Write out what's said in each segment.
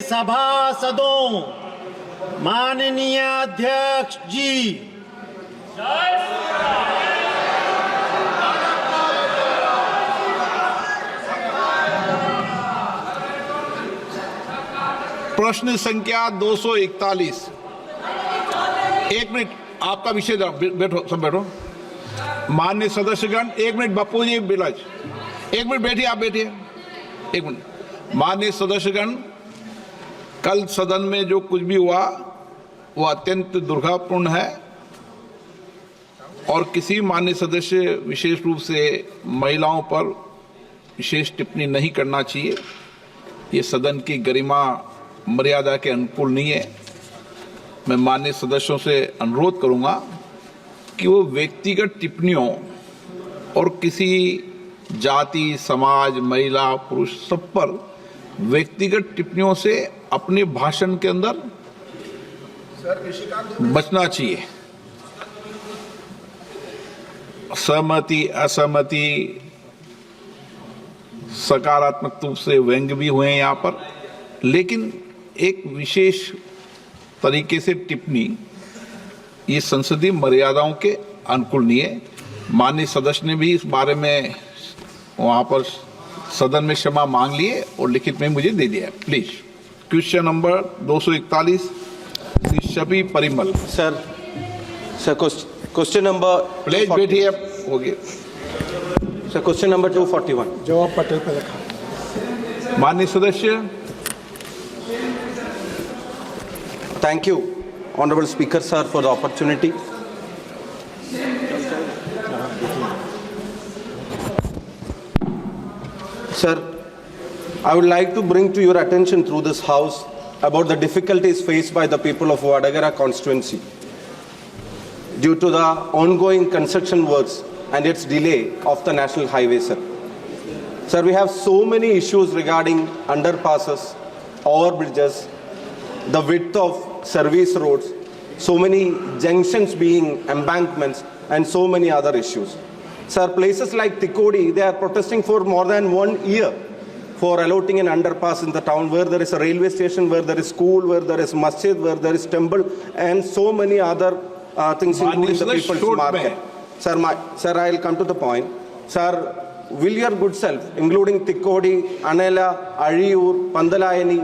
सभासदों, माननीय अध्यक्ष जी, प्रश्न संख्या 241। एक मिनट, आपका विषय बैठो, सब बैठो। माननीय सदस्यगण, एक मिनट, बापू जी बिलाज, एक मिनट बैठिए, आप बैठिए एक मिनट। माननीय सदस्यगण, कल सदन में जो कुछ भी हुआ वो अत्यंत दुर्भाग्यपूर्ण है और किसी माननीय सदस्य विशेष रूप से महिलाओं पर विशेष टिप्पणी नहीं करना चाहिए। ये सदन की गरिमा मर्यादा के अनुकूल नहीं है। मैं माननीय सदस्यों से अनुरोध करूंगा कि वो व्यक्तिगत टिप्पणियों और किसी जाति, समाज, महिला, पुरुष, सब पर व्यक्तिगत टिप्पणियों से अपने भाषण के अंदर बचना चाहिए। सहमति, असहमति, सकारात्मक रूप से व्यंग्य भी हुए हैं यहाँ पर, लेकिन एक विशेष तरीके से टिप्पणी ये संसदीय मर्यादाओं के अनुकूल नहीं है। माननीय सदस्य ने भी इस बारे में वहां पर सदन में क्षमा मांग लिए और लिखित में मुझे दे दिया। Please, question number 241, Shri शबी Parimal. Sir question number, please बैठिए, हो गया सर। क्वेश्चन नंबर 241 जवाब पटेल पे रखा। माननीय सदस्य। Thank you, Honorable Speaker, sir, for the opportunity. Sir, I would like to bring to your attention through this House about the difficulties faced by the people of Vadagara constituency due to the ongoing construction works and its delay of the national highway, sir. Sir, we have so many issues regarding underpasses, overbridges, the width of service roads, so many junctions being embankments, and so many other issues. Sir, places like Tikodi, they are protesting for more than 1 year for allotting an underpass in the town where there is a railway station, where there is school, where there is masjid, where there is temple, and so many other things including the people's market. Sir, I'll come to the point. Sir, will your good self, including Tikodi, Anela, Ariyur, Pandalayani,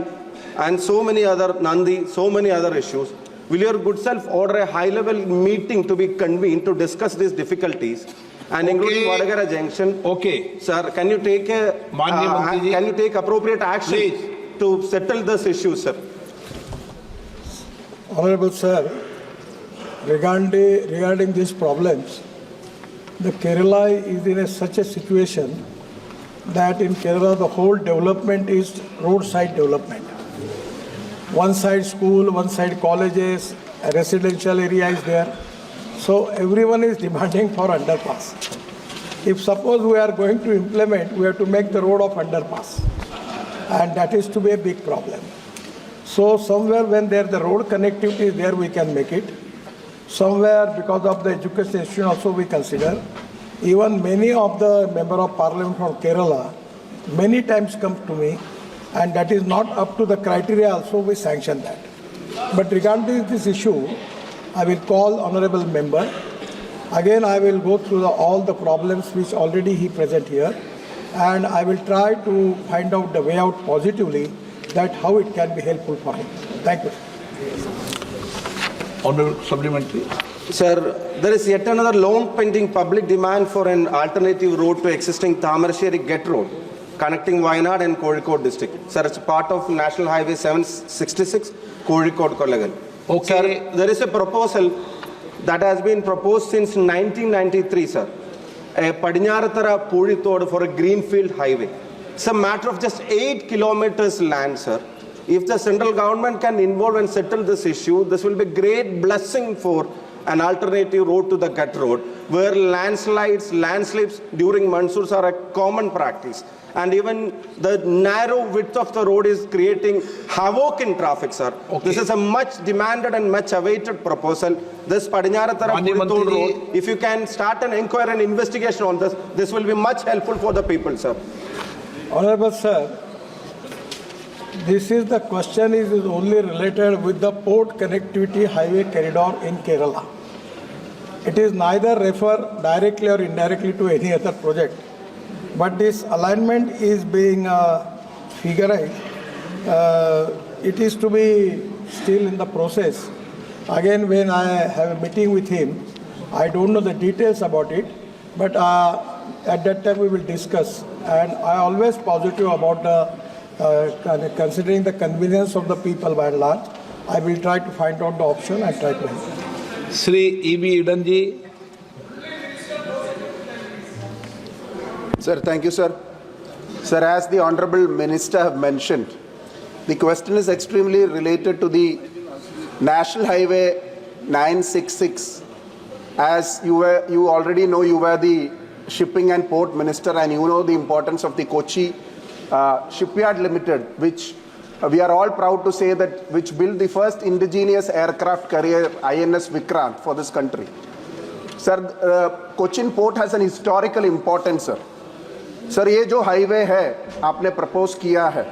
and so many other Nandi, so many other issues, will your good self order a high-level meeting to be convened to discuss these difficulties, and including Vadagara Junction? Okay. Sir, can you take can you take appropriate action to settle this issue, sir? Honorable sir, regarding these problems, the Kerala is in such a situation that in Kerala the whole development is roadside development. One side school, one side colleges, a residential area is there. So everyone is demanding for underpass. If suppose we are going to implement, we have to make the road of underpass. And that is to be a big problem. So somewhere when there the road connectivity is there, we can make it. Somewhere because of the education institution also we consider. Even many of the member of parliament from Kerala many times come to me, and that is not up to the criteria also, we sanction that. But regarding this issue, I will call honorable member. Again, I will go through all the problems which already he present here, and I will try to find out the way out positively, that how it can be helpful for him. Thank you. Honorable supplementary. Sir, there is yet another long pending public demand for an alternative road to existing Tamarasheri Get Road, connecting Wayanad and Kozhikode district. Sir, it's part of National Highway 766, Kozhikode Kollagal. Okay. Sir, there is a proposal that has been proposed since 1993, sir. A Padinyarathara Purithod for a greenfield highway. It's a matter of just 8 kilometers land, sir. If the central government can involve and settle this issue, this will be great blessing for an alternative road to the Gut Road, where landslides, landslips during monsoons are a common practice. And even the narrow width of the road is creating havoc in traffic, sir. Okay. This is a much demanded and much awaited proposal. This Padinyarathara Purithod road, if you can start an inquiry and investigation on this, this will be much helpful for the people, sir. Honorable sir, This is the question is only related with the port connectivity highway corridor in Kerala. It is neither refer directly or indirectly to any other project. But this alignment is being figured. It is to be still in the process. Again, when I have a meeting with him, I don't know the details about it, but at that time we will discuss. And I always positive about considering the convenience of the people by and large. I will try to find out the option and try to help. Shri E.B. Eden ji. Sir, thank you, sir. Sir, as the Honorable Minister have mentioned, the question is extremely related to the National Highway 966. As you already know, you were the Shipping and Port Minister, and you know the importance of the Kochi Shipyard Limited, which we are all proud to say that which built the first indigenous aircraft carrier INS Vikrant for this country. Sir, Cochin Port has an historical importance, sir. Sir, ये जो highway है आपने propose किया है,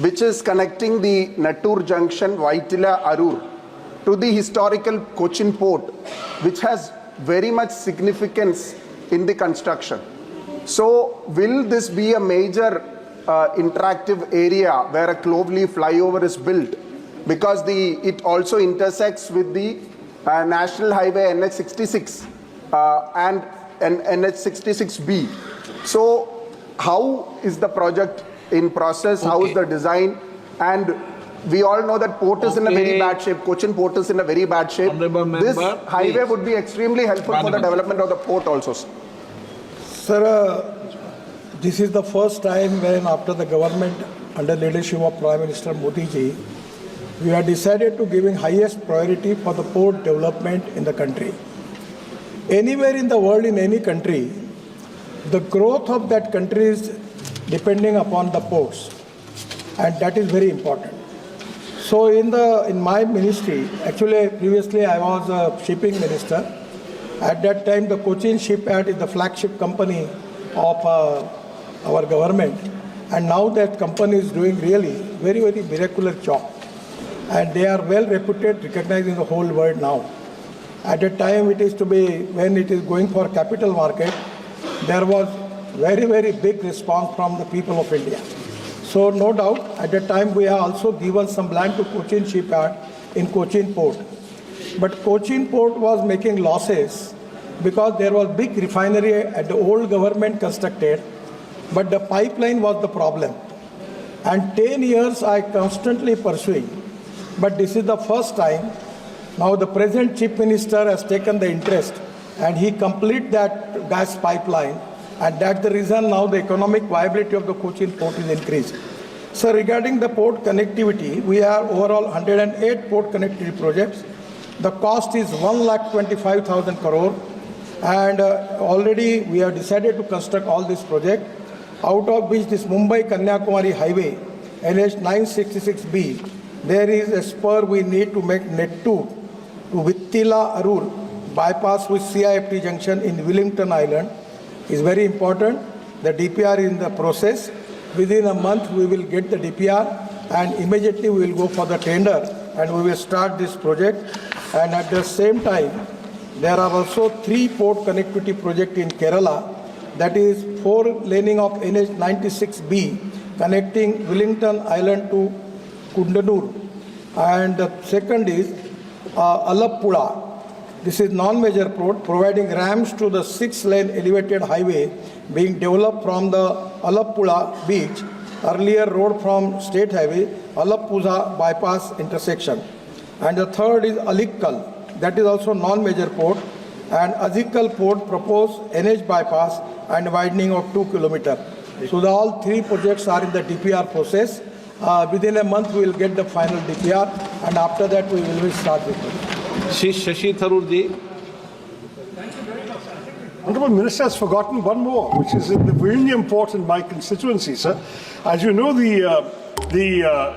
which is connecting the Nattur Junction, Vaitila, Arur, to the historical Cochin Port, which has very much significance in the construction. So, will this be a major interactive area where a cloverleaf flyover is built? Because it also intersects with the National Highway NH66 and NH66B. So, how is the project in process? How is the design? And we all know that port is in a very bad shape. Cochin Port is in a very bad shape. This highway would be extremely helpful for the development of the port also. Sir, this is the first time when after the government under leadership of Prime Minister Modi ji, we have decided to giving highest priority for the port development in the country. Anywhere in the world, in any country, the growth of that country is depending upon the ports, and that is very important. So in my ministry, actually previously I was a shipping minister. At that time the Cochin Shipyard is the flagship company of our government, and now that company is doing really very, very miraculous job, and they are well reputed, recognized in the whole world now. At that time it is to be, when it is going for capital market, there was very, very big response from the people of India. So no doubt, at that time we have also given some land to Cochin Shipyard in Cochin Port. But Cochin Port was making losses because there was big refinery at the old government constructed, but the pipeline was the problem. And 10 years I constantly pursuing, but this is the first time. Now the present Chief Minister has taken the interest and he complete that gas pipeline, and that's the reason now the economic viability of the Cochin Port is increased. So regarding the port connectivity, we have overall 108 port connectivity projects. The cost is 1,25,000 crore, and already we have decided to construct all this project, out of which this Mumbai-Kanyakumari highway, NH 966B, there is a spur we need to make Nettur to Vaitila Arur bypass with CIFT junction in Wellington Island is very important. The DPR is in the process. Within a month we will get the DPR, and immediately we will go for the tender and we will start this project. And at the same time, there are also 3 port connectivity projects in Kerala, that is 4-laning of NH 96B connecting Wellington Island to Kundanur, and the second is Alappuzha. This is non-major port providing ramps to the 6-lane elevated highway being developed from the Alappuzha beach, earlier road from State Highway, Alappuzha bypass intersection. And the third is Alikkal, that is also non-major port, and Azikal port proposed NH bypass and widening of 2 kilometers. So all 3 projects are in the DPR process. Within a month we will get the final DPR, and after that we will start with it. Shri Shashi Tharoor ji. Honourable Minister has forgotten one more, which is in the Vilnius port in my constituency, sir. As you know, the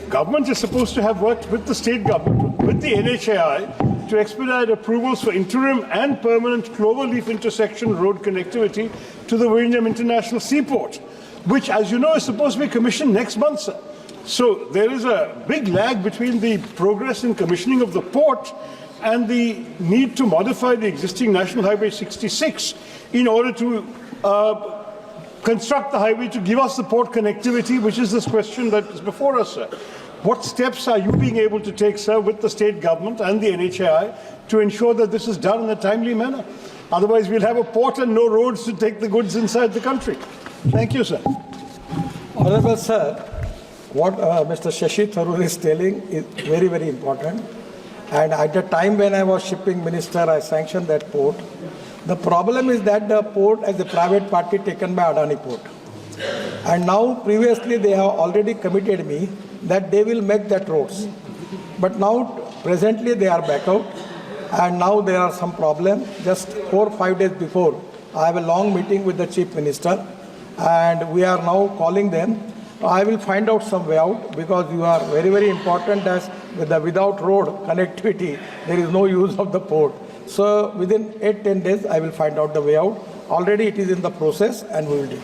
government is supposed to have worked with the state government, with the NHAI, to expedite approvals for interim and permanent cloverleaf intersection road connectivity to the Vilnius International Seaport, which, as you know, is supposed to be commissioned next month, sir. So there is a big lag between the progress in commissioning of the port and the need to modify the existing National Highway 66 in order to construct the highway to give us the port connectivity, which is this question that is before us, sir. What steps are you being able to take, sir, with the state government and the NHAI to ensure that this is done in a timely manner? Otherwise, we'll have a port and no roads to take the goods inside the country. Thank you, sir. Honorable Sir, what Mr. Shashi Tharoor is telling is very, very important. And at the time when I was shipping minister, I sanctioned that port. The problem is that the port is a private party taken by Adani Port. And now, previously, they have already committed me that they will make that roads. But now, presently, they are back out. And now there are some problems. Just 4 or 5 days before, I have a long meeting with the Chief Minister. And we are now calling them. I will find out some way out, because you are very, very important as without road connectivity, there is no use of the port. So within 8-10 days, I will find out the way out. Already it is in the process and we will do it.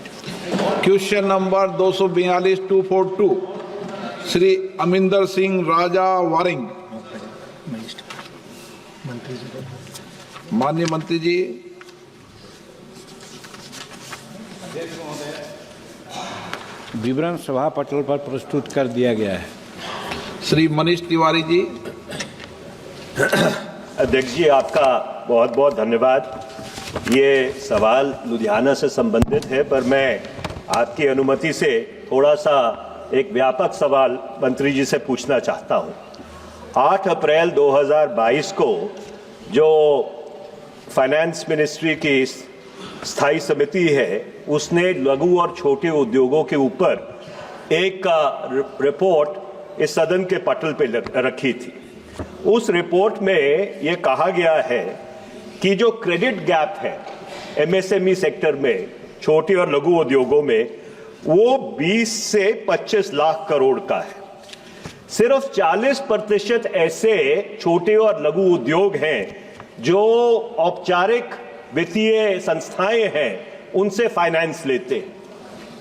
Question number 242 Shri Amarinder Singh Raja Warring. माननीय मंत्री जी। विवरण सभा पटल पर प्रस्तुत कर दिया गया है। श्री मनीष तिवारी जी। अध्यक्ष जी, आपका बहुत बहुत धन्यवाद। ये सवाल लुधियाना से संबंधित है, पर मैं आपकी अनुमति से थोड़ा सा एक व्यापक सवाल मंत्री जी से पूछना चाहता हूँ। 8 अप्रैल 2022 को जो फाइनेंस मिनिस्ट्री की स्थायी समिति है, उसने लघु और छोटे उद्योगों के ऊपर एक रिपोर्ट इस सदन के पटल पे रखी थी। उस रिपोर्ट में ये कहा गया है कि जो क्रेडिट गैप है एमएसएमई सेक्टर में, छोटे और लघु उद्योगों में, वो 20 से 25 लाख करोड़ का है। सिर्फ 40% ऐसे छोटे और लघु उद्योग हैं जो औपचारिक वित्तीय संस्थाएं हैं, उनसे फाइनेंस लेते हैं।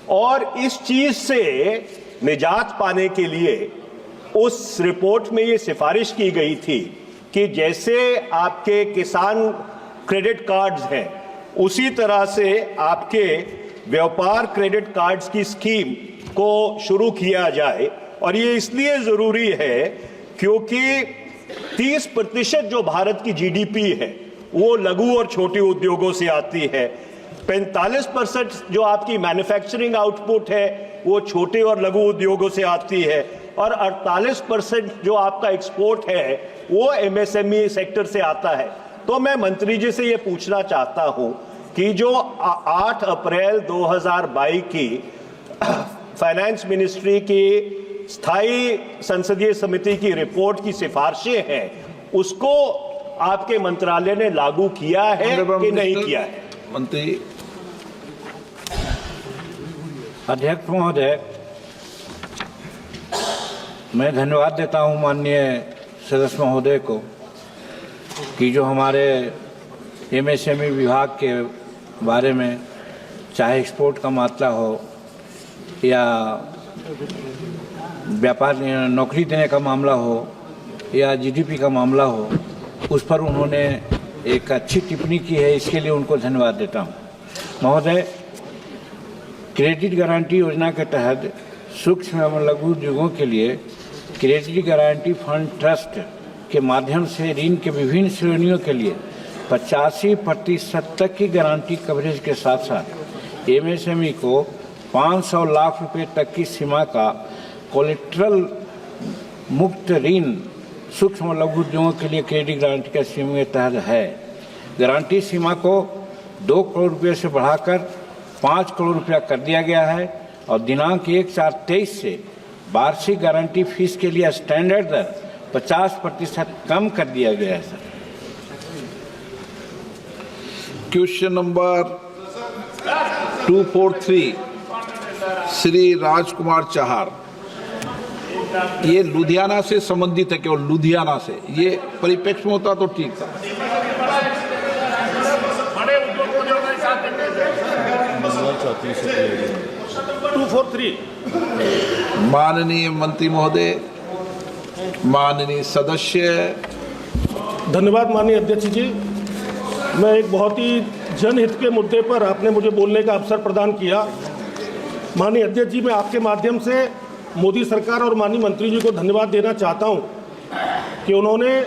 और इस चीज से निजात पाने के लिए उस रिपोर्ट में ये सिफारिश की गई थी कि जैसे आपके किसान क्रेडिट कार्ड्स हैं, उसी तरह से आपके व्यापार क्रेडिट कार्ड्स की स्कीम को शुरू किया जाए। और ये इसलिए जरूरी है क्योंकि 30% जो भारत की जीडीपी है वो लघु और छोटे उद्योगों से आती है। 45% जो आपकी मैन्युफैक्चरिंग आउटपुट है वो छोटे और लघु उद्योगों से आती है, और 48% जो आपका एक्सपोर्ट है वो एमएसएमई सेक्टर से आता है। तो मैं मंत्री जी से ये पूछना चाहता हूं कि जो 8 अप्रैल 2022 की फाइनेंस मिनिस्ट्री की स्थायी संसदीय समिति की रिपोर्ट की सिफारिशें हैं, उसको आपके मंत्रालय ने लागू किया है कि नहीं किया है? मंत्री। अध्यक्ष महोदय, मैं धन्यवाद देता हूं माननीय सदस्य महोदय को कि जो हमारे एमएसएमई विभाग के बारे में, चाहे एक्सपोर्ट का मात्रा हो या व्यापार नौकरी देने का मामला हो या जीडीपी का मामला हो, उस पर उन्होंने एक अच्छी टिप्पणी की है। इसके लिए उनको धन्यवाद देता हूं। महोदय, क्रेडिट गारंटी योजना के तहत सूक्ष्म एवं लघु उद्योगों के लिए क्रेडिट गारंटी फंड ट्रस्ट के माध्यम से ऋण के विभिन्न श्रेणियों के लिए 85% तक की गारंटी कवरेज के साथ साथ एमएसएमई को 500 लाख रुपए तक की सीमा का कोलेट्रल मुक्त ऋण सूक्ष्म लघु उद्योगों के लिए क्रेडिट गारंटी का स्कीम के तहत है। गारंटी सीमा को 2 करोड़ रुपये से बढ़ाकर 5 करोड़ रुपया कर दिया गया है और दिनांक 1/4/23 से वार्षिक गारंटी फीस के लिए स्टैंडर्ड दर 50% कम कर दिया गया है। Sir, question number 243 Shri Rajkumar Chahar. ये लुधियाना से संबंधित है, केवल लुधियाना से। ये परिप्रेक्ष्य में होता तो ठीक था। बड़े उद्योगों 243 माननीय मंत्री महोदय, माननीय सदस्य। धन्यवाद माननीय अध्यक्ष जी। मैं एक बहुत ही जनहित के मुद्दे पर आपने मुझे बोलने का अवसर प्रदान किया। माननीय अध्यक्ष जी, मैं आपके माध्यम से मोदी सरकार और माननीय मंत्री जी को धन्यवाद देना चाहता हूं कि उन्होंने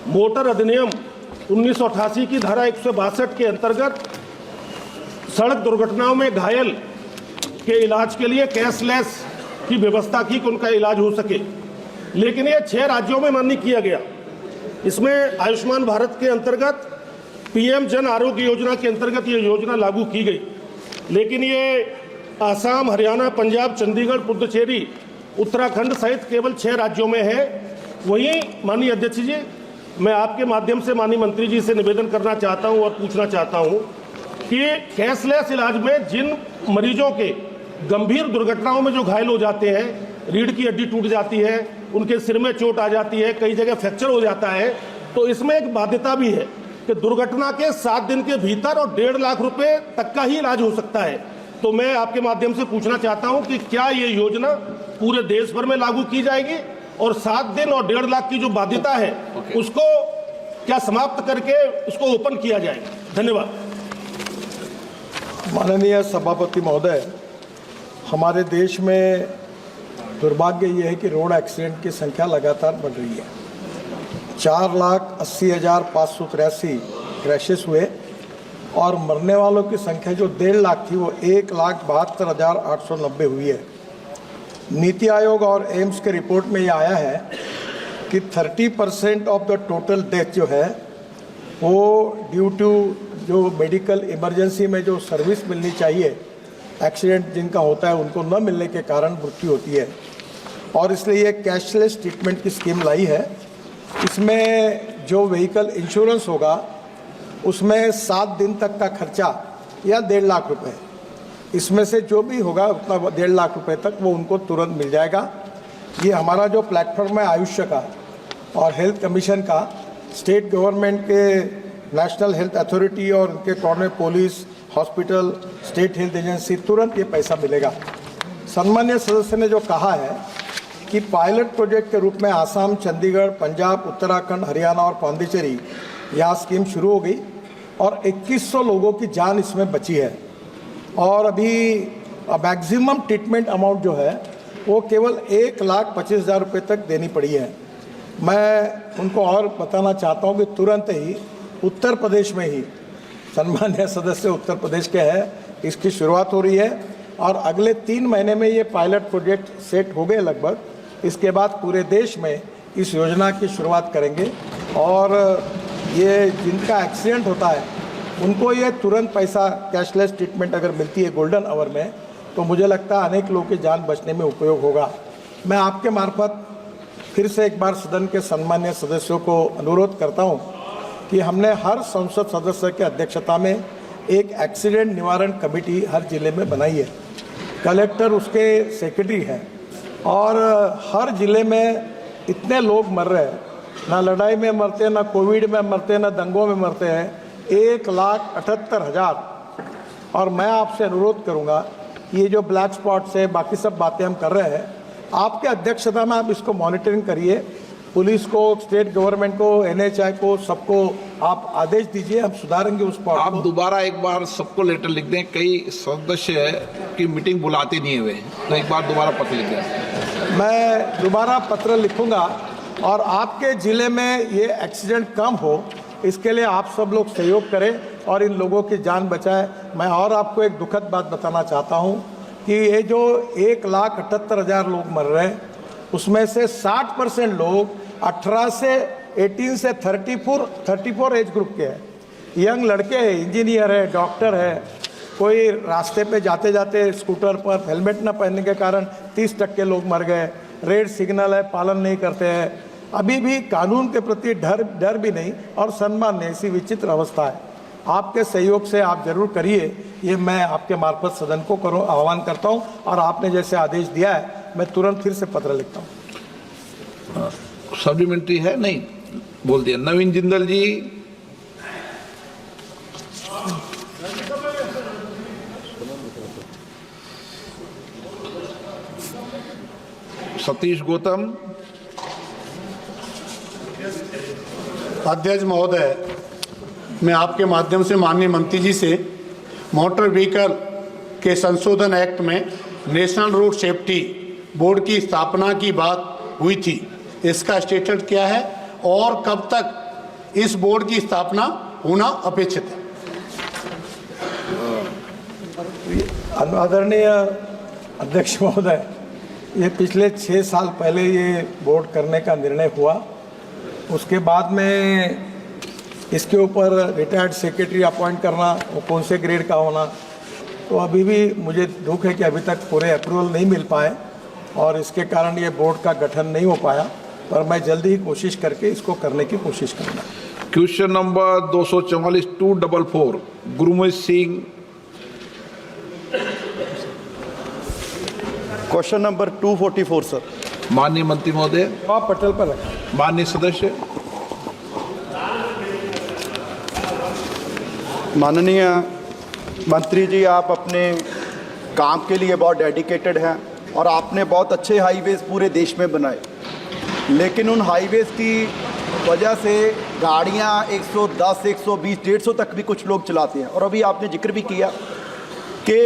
मोटर अधिनियम 1988 की धारा 162 के अंतर्गत सड़क दुर्घटनाओं में घायल के इलाज के लिए कैशलेस की व्यवस्था की कि उनका इलाज हो सके। लेकिन ये 6 राज्यों में मान्य किया गया। इसमें आयुष्मान भारत के अंतर्गत पीएम जन आरोग्य योजना के अंतर्गत ये योजना लागू की गई। लेकिन ये आसाम, हरियाणा, पंजाब, चंडीगढ़, पुडुचेरी, उत्तराखंड सहित केवल 6 राज्यों में है। वहीं माननीय अध्यक्ष जी, मैं आपके माध्यम से माननीय मंत्री जी से निवेदन करना चाहता हूं और पूछना चाहता हूं कि कैशलेस इलाज में जिन मरीजों के गंभीर दुर्घटनाओं में जो घायल हो जाते हैं, रीढ़ की हड्डी टूट जाती है, उनके सिर में चोट आ जाती है, कई जगह फ्रैक्चर हो जाता है, तो इसमें एक बाध्यता भी है कि दुर्घटना के 7 दिन के भीतर और 1.5 लाख रुपए तक का ही इलाज हो सकता है। तो मैं आपके माध्यम से पूछना चाहता हूं कि क्या ये योजना पूरे देश भर में लागू की जाएगी और 7 दिन और 1.5 लाख की जो बाध्यता है उसको क्या समाप्त करके उसको ओपन किया जाएगा? धन्यवाद। माननीय सभापति महोदय, हमारे देश में दुर्भाग्य ये है कि रोड एक्सीडेंट की संख्या लगातार बढ़ रही है। 4,80,583 क्रैशेस हुए और मरने वालों की संख्या जो 1.5 लाख थी वो 1,72,890 हुई है। नीति आयोग और एम्स के रिपोर्ट में ये आया है कि 30% ऑफ द टोटल डेथ जो है वो ड्यू टू जो मेडिकल इमरजेंसी में जो सर्विस मिलनी चाहिए, एक्सीडेंट जिनका होता है उनको न मिलने के कारण मृत्यु होती है। और इसलिए ये कैशलेस ट्रीटमेंट की स्कीम लाई है। इसमें जो व्हीकल इंश्योरेंस होगा उसमें 7 दिन तक का खर्चा या 1.5 लाख रुपए, इसमें से जो भी होगा उतना 1.5 लाख रुपए तक वो उनको तुरंत मिल जाएगा। ये हमारा जो प्लेटफॉर्म है आयुष्य का और हेल्थ कमीशन का, स्टेट गवर्नमेंट के नेशनल हेल्थ अथॉरिटी और उनके coordinate police, hospital, state health agency, तुरंत ये पैसा मिलेगा। सम्मान्य सदस्य ने जो कहा है कि पायलट प्रोजेक्ट के रूप में आसाम, चंडीगढ़, पंजाब, उत्तराखंड, हरियाणा और पांडिचेरी यहाँ स्कीम शुरू हो गई और 2100 लोगों की जान इसमें बची है। और अभी मैक्सिमम ट्रीटमेंट अमाउंट जो है वो केवल 1,25,000 रुपये तक देनी पड़ी है। मैं उनको और बताना चाहता हूँ कि तुरंत ही उत्तर प्रदेश में ही, सम्मान्य सदस्य उत्तर प्रदेश के हैं, इसकी शुरुआत हो रही है और अगले 3 महीने में ये पायलट प्रोजेक्ट सेट हो गए लगभग। इसके बाद पूरे देश में इस योजना की शुरुआत करेंगे और ये जिनका एक्सीडेंट होता है उनको ये तुरंत पैसा कैशलेस ट्रीटमेंट अगर मिलती है गोल्डन आवर में, तो मुझे लगता है अनेक लोगों की जान बचने में उपयोग होगा। मैं आपके मार्फत फिर से एक बार सदन के सम्मान्य सदस्यों को अनुरोध करता हूं कि हमने हर संसद सदस्य की अध्यक्षता में एक एक्सीडेंट निवारण कमेटी हर जिले में बनाई है। कलेक्टर उसके सेक्रेटरी हैं और हर जिले में इतने लोग मर रहे हैं, ना लड़ाई में मरते हैं, ना कोविड में मरते हैं, ना दंगों में मरते हैं, 1,78,000। और मैं आपसे अनुरोध करूंगा ये जो ब्लैक स्पॉट्स है, बाकी सब बातें हम कर रहे हैं, आपके अध्यक्षता में आप इसको मॉनिटरिंग करिए। पुलिस को, स्टेट गवर्नमेंट को, NHI को, सबको आप आदेश दीजिए, हम सुधारेंगे उस पर। आप दोबारा एक बार सबको लेटर लिख दें, कई सदस्य की मीटिंग बुलाते नहीं हुए, तो एक बार दोबारा पत्र लिख दें। मैं दोबारा पत्र लिखूंगा और आपके ज़िले में ये एक्सीडेंट कम हो इसके लिए आप सब लोग सहयोग करें और इन लोगों की जान बचाएं। मैं और आपको एक दुखद बात बताना चाहता हूं कि ये जो 1,78,000 लोग मर रहे हैं उसमें से 60% लोग 18 से 34 एज ग्रुप के हैं। यंग लड़के हैं, इंजीनियर है, डॉक्टर है, कोई रास्ते पे जाते जाते स्कूटर पर हेलमेट न पहनने के कारण 30% लोग मर गए। रेड सिग्नल है, पालन नहीं करते हैं, अभी भी कानून के प्रति डर भी नहीं और सम्मान नहीं, ऐसी विचित्र अवस्था है। आपके सहयोग से आप जरूर करिए, ये मैं आपके मार्फत सदन को आह्वान करता हूं और आपने जैसे आदेश दिया है मैं तुरंत फिर से पत्र लिखता हूं। सप्लीमेंट्री है? नहीं, बोल दिया। नवीन जिंदल जी। सतीश गौतम। अध्यक्ष महोदय, मैं आपके माध्यम से माननीय मंत्री जी से मोटर व्हीकल के संशोधन एक्ट में नेशनल रोड सेफ्टी बोर्ड की स्थापना की बात हुई थी, इसका स्टेटस क्या है और कब तक इस बोर्ड की स्थापना होना अपेक्षित है? आदरणीय अध्यक्ष महोदय, ये पिछले 6 साल पहले ये बोर्ड करने का निर्णय हुआ। उसके बाद में इसके ऊपर रिटायर्ड सेक्रेटरी अपॉइंट करना, वो कौन से ग्रेड का होना, तो अभी भी मुझे दुख है कि अभी तक पूरे अप्रूवल नहीं मिल पाए और इसके कारण ये बोर्ड का गठन नहीं हो पाया, पर मैं जल्दी ही कोशिश करके इसको करने की कोशिश करूँगा। Question number 244 244 Gurmeet Singh. Question number 244 sir. माननीय मंत्री महोदय। आप पटल पर रखें। माननीय सदस्य। माननीय मंत्री जी, आप अपने काम के लिए बहुत डेडिकेटेड हैं और आपने बहुत अच्छे हाईवेज पूरे देश में बनाए, लेकिन उन हाईवेज की वजह से गाड़ियां 110, 120, 150 तक भी कुछ लोग चलाते हैं। और अभी आपने जिक्र भी किया कि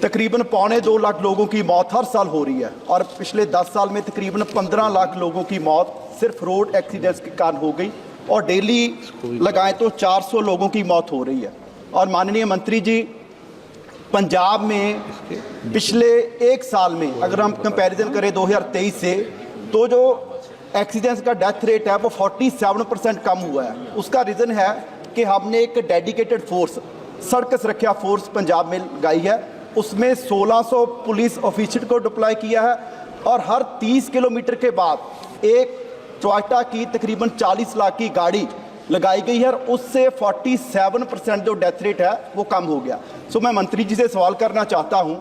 तकरीबन 2.25 लाख लोगों की मौत हर साल हो रही है और पिछले 10 साल में तकरीबन 15 लाख लोगों की मौत सिर्फ रोड एक्सीडेंट्स के कारण हो गई और डेली लगाएं तो 400 लोगों की मौत हो रही है। और माननीय मंत्री जी, पंजाब में पिछले 1 साल में अगर हम कंपैरिजन करें 2023 से, तो जो एक्सीडेंट्स का डेथ रेट है वो 47% कम हुआ है। उसका रीज़न है कि हमने एक डेडिकेटेड फोर्स, सड़क सुरक्षा फोर्स पंजाब में लगाई है। उसमें 1600 पुलिस ऑफिसर को डिप्लॉय किया है और हर 30 किलोमीटर के बाद एक टोयोटा की तकरीबन 40 लाख की गाड़ी लगाई गई है और उससे 47% जो डेथ रेट है वो कम हो गया। सो मैं मंत्री जी से सवाल करना चाहता हूं,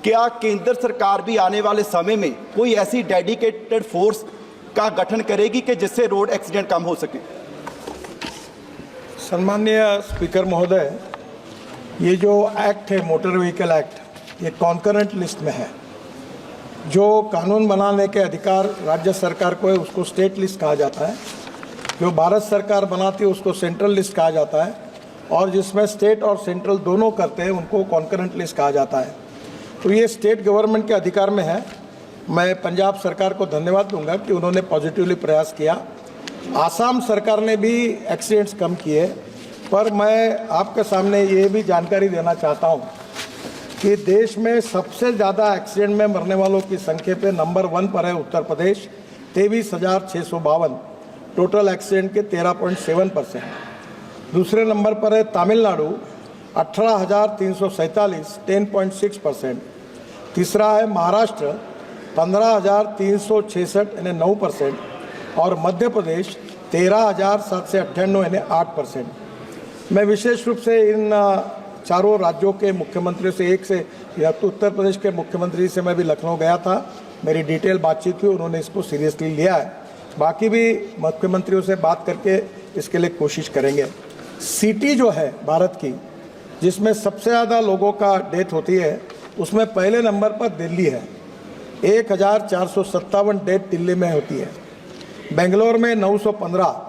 क्या केंद्र सरकार भी आने वाले समय में कोई ऐसी डेडिकेटेड फोर्स का गठन करेगी कि जिससे रोड एक्सीडेंट कम हो सके? सम्माननीय स्पीकर महोदय, ये जो एक्ट है मोटर व्हीकल एक्ट, ये कॉन्करेंट लिस्ट में है। जो कानून बनाने के अधिकार राज्य सरकार को है उसको स्टेट लिस्ट कहा जाता है, जो भारत सरकार बनाती है उसको सेंट्रल लिस्ट कहा जाता है और जिसमें स्टेट और सेंट्रल दोनों करते हैं उनको कॉन्करेंट लिस्ट कहा जाता है। तो ये स्टेट गवर्नमेंट के अधिकार में है। मैं पंजाब सरकार को धन्यवाद दूंगा कि उन्होंने पॉजिटिवली प्रयास किया। आसाम सरकार ने भी एक्सीडेंट्स कम किए, पर मैं आपके सामने ये भी जानकारी देना चाहता हूँ कि देश में सबसे ज़्यादा एक्सीडेंट में मरने वालों की संख्या पे नंबर 1 पर है उत्तर प्रदेश, 23,652, टोटल एक्सीडेंट के 13.7%। दूसरे नंबर पर है तमिलनाडु, 18,347, 10.6%। तीसरा है महाराष्ट्र, 15,366 यानी 9% और मध्य प्रदेश 13,798 यानी 8%। मैं विशेष रूप से इन चारों राज्यों के मुख्यमंत्रियों से, एक से या तो उत्तर प्रदेश के मुख्यमंत्री से मैं भी लखनऊ गया था, मेरी डिटेल बातचीत हुई, उन्होंने इसको सीरियसली लिया है। बाकी भी मुख्यमंत्रियों से बात करके इसके लिए कोशिश करेंगे। सिटी जो है भारत की जिसमें सबसे ज़्यादा लोगों का डेथ होती है, उसमें पहले नंबर पर दिल्ली है, 1,457 डेथ दिल्ली में होती है। बेंगलोर में 915,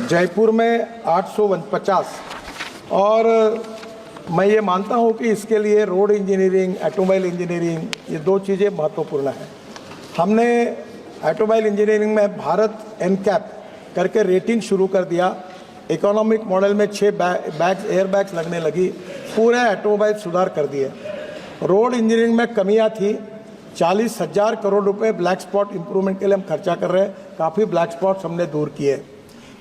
जयपुर में 850 और मैं ये मानता हूँ कि इसके लिए रोड इंजीनियरिंग, ऑटोमोबाइल इंजीनियरिंग, ये 2 चीज़ें महत्वपूर्ण हैं। हमने ऑटोमोबाइल इंजीनियरिंग में भारत एनकैप करके रेटिंग शुरू कर दिया। इकोनॉमिक मॉडल में 6 एयर बैग्स लगने लगी, पूरे ऑटोमोबाइल सुधार कर दिए। रोड इंजीनियरिंग में कमियां थी, 40,000 करोड़ रुपए ब्लैक स्पॉट इंप्रूवमेंट के लिए हम खर्चा कर रहे हैं, काफ़ी ब्लैक स्पॉट्स हमने दूर किए,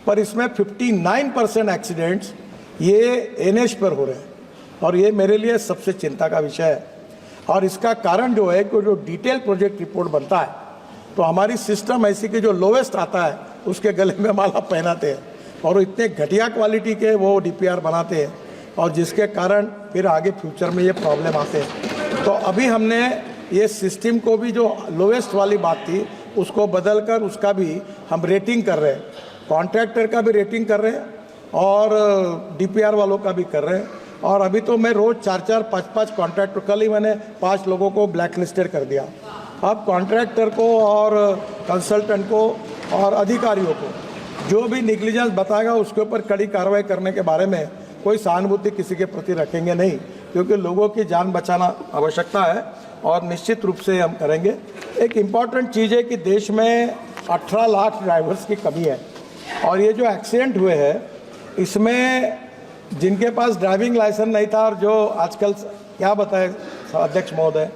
पर इसमें 59% एक्सीडेंट्स ये एनएच पर हो रहे हैं और ये मेरे लिए सबसे चिंता का विषय है। और इसका कारण जो है कि जो डिटेल प्रोजेक्ट रिपोर्ट बनता है तो हमारी सिस्टम ऐसी कि जो लोवेस्ट आता है उसके गले में माला पहनाते हैं और इतने घटिया क्वालिटी के वो डीपीआर बनाते हैं और जिसके कारण फिर आगे फ्यूचर में ये प्रॉब्लम आते हैं। तो अभी हमने ये सिस्टम को भी जो लोवेस्ट वाली बात थी उसको बदल कर उसका भी हम रेटिंग कर रहे हैं, कॉन्ट्रैक्टर का भी रेटिंग कर रहे हैं और डीपीआर वालों का भी कर रहे हैं। और अभी तो मैं रोज़ 4-4, 5-5 कॉन्ट्रैक्टर, कल ही मैंने 5 लोगों को ब्लैक लिस्टेड कर दिया अब कॉन्ट्रैक्टर को और कंसल्टेंट को और अधिकारियों को जो भी निग्लिजेंस बताएगा उसके ऊपर कड़ी कार्रवाई करने के बारे में कोई सहानुभूति किसी के प्रति रखेंगे नहीं, क्योंकि लोगों की जान बचाना आवश्यकता है और निश्चित रूप से हम करेंगे। एक इम्पॉर्टेंट चीज़ है कि देश में 18 लाख ड्राइवर्स की कमी है और ये जो एक्सीडेंट हुए हैं इसमें जिनके पास ड्राइविंग लाइसेंस नहीं था और जो आजकल क्या बताए अध्यक्ष महोदय,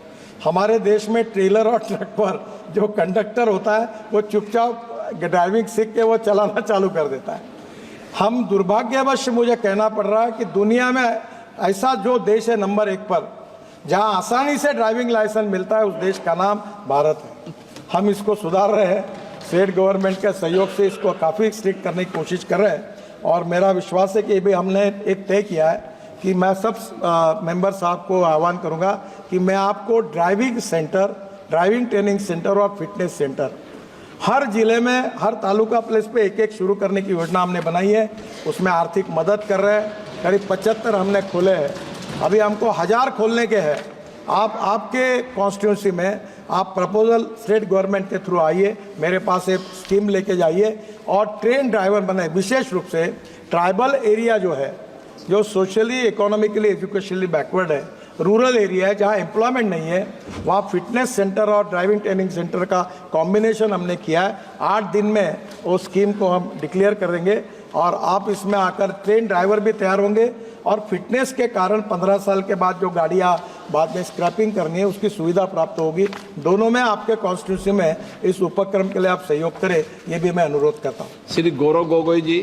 हमारे देश में ट्रेलर और ट्रक पर जो कंडक्टर होता है वो चुपचाप ड्राइविंग सीख के वो चलाना चालू कर देता है। हम दुर्भाग्यवश मुझे कहना पड़ रहा है कि दुनिया में ऐसा जो देश है नंबर 1 पर जहां आसानी से ड्राइविंग लाइसेंस मिलता है उस देश का नाम भारत है। हम इसको सुधार रहे हैं, स्टेट गवर्नमेंट के सहयोग से इसको काफ़ी स्ट्रिक्ट करने की कोशिश कर रहे हैं और मेरा विश्वास है कि भी हमने एक तय किया है कि मैं सब मेंबर साहब को आह्वान करूंगा कि मैं आपको driving centre, driving training centre और फिटनेस सेंटर हर जिले में, हर तालुका प्लेस पे एक शुरू करने की योजना हमने बनाई है। उसमें आर्थिक मदद कर रहे हैं, करीब 75 हमने खोले हैं, अभी हमको 1000 खोलने के हैं। आप आपके कॉन्स्टिट्यूंसी में आप प्रपोजल स्टेट गवर्नमेंट के थ्रू आइए, मेरे पास एक स्कीम लेके जाइए और ट्रेन ड्राइवर बनाए। विशेष रूप से ट्राइबल एरिया जो है, जो सोशली, इकोनॉमिकली, एजुकेशनली बैकवर्ड है, रूरल एरिया है जहाँ एम्प्लॉयमेंट नहीं है, वहाँ फिटनेस सेंटर और ड्राइविंग ट्रेनिंग सेंटर का कॉम्बिनेशन हमने किया है। 8 दिन में वो स्कीम को हम डिक्लेयर करेंगे और आप इसमें आकर ट्रेन ड्राइवर भी तैयार होंगे और फिटनेस के कारण 15 साल के बाद जो गाड़ियाँ बाद में स्क्रैपिंग करनी है उसकी सुविधा प्राप्त होगी। दोनों में आपके कॉन्स्टिट्यूंसी में इस उपक्रम के लिए आप सहयोग करें, ये भी मैं अनुरोध करता हूँ। श्री गौरव गोगोई जी।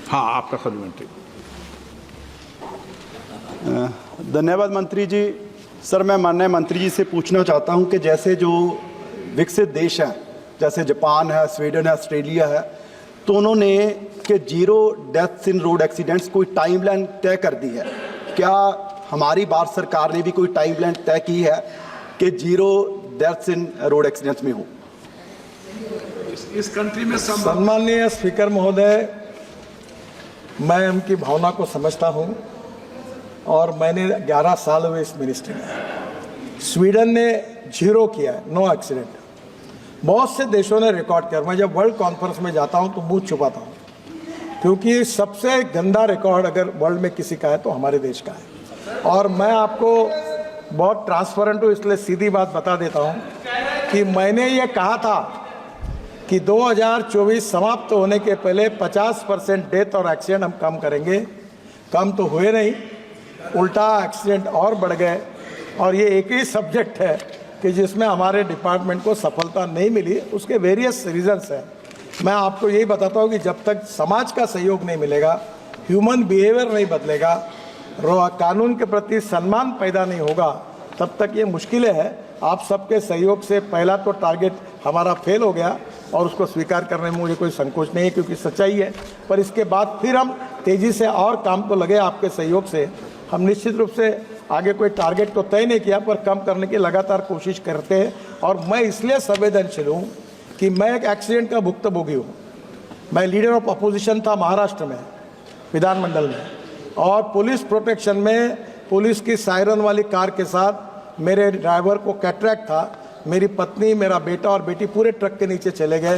हाँ, आपका सप्लीमेंट्री। धन्यवाद मंत्री जी। सर, मैं माननीय मंत्री जी से पूछना चाहता हूं कि जैसे जो विकसित देश हैं, जैसे जापान है, स्वीडन है, ऑस्ट्रेलिया है, तो उन्होंने कि 0 डेथ्स इन रोड एक्सीडेंट्स कोई टाइमलाइन तय कर दी है। क्या हमारी भारत सरकार ने भी कोई टाइमलाइन तय की है कि 0 डेथ्स इन रोड एक्सीडेंट्स में हो? इस कंट्री में सम्माननीय स्पीकर महोदय, मैं उनकी भावना को समझता हूं और मैंने 11 साल हुए इस मिनिस्ट्री में। स्वीडन ने 0 किया है, नो एक्सीडेंट। बहुत से देशों ने रिकॉर्ड किया। मैं जब वर्ल्ड कॉन्फ्रेंस में जाता हूं तो मुंह छुपाता हूं, क्योंकि सबसे गंदा रिकॉर्ड अगर वर्ल्ड में किसी का है तो हमारे देश का है। और मैं आपको बहुत ट्रांसपेरेंट हूँ, इसलिए सीधी बात बता देता हूँ कि मैंने ये कहा था कि 2024 समाप्त होने के पहले 50% डेथ और एक्सीडेंट हम कम करेंगे। कम तो हुए नहीं, उल्टा एक्सीडेंट और बढ़ गए। और ये एक ही सब्जेक्ट है कि जिसमें हमारे डिपार्टमेंट को सफलता नहीं मिली। उसके वेरियस रीजंस हैं। मैं आपको यही बताता हूँ कि जब तक समाज का सहयोग नहीं मिलेगा, ह्यूमन बिहेवियर नहीं बदलेगा, कानून के प्रति सम्मान पैदा नहीं होगा, तब तक ये मुश्किलें हैं। आप सबके सहयोग से पहला तो टारगेट हमारा फेल हो गया और उसको स्वीकार करने में मुझे कोई संकोच नहीं है, क्योंकि सच्चाई है। पर इसके बाद फिर हम तेज़ी से और काम तो लगे आपके सहयोग से। हम निश्चित रूप से आगे कोई टारगेट तो तय नहीं किया, पर कम करने की लगातार कोशिश करते हैं। और मैं इसलिए संवेदनशील हूँ कि मैं एक एक्सीडेंट का भुक्तभोगी हूँ। मैं लीडर ऑफ अपोजिशन था महाराष्ट्र में, विधानमंडल में, और पुलिस प्रोटेक्शन में पुलिस की सायरन वाली कार के साथ मेरे ड्राइवर को कैटरैक्ट था। मेरी पत्नी, मेरा बेटा और बेटी पूरे ट्रक के नीचे चले गए।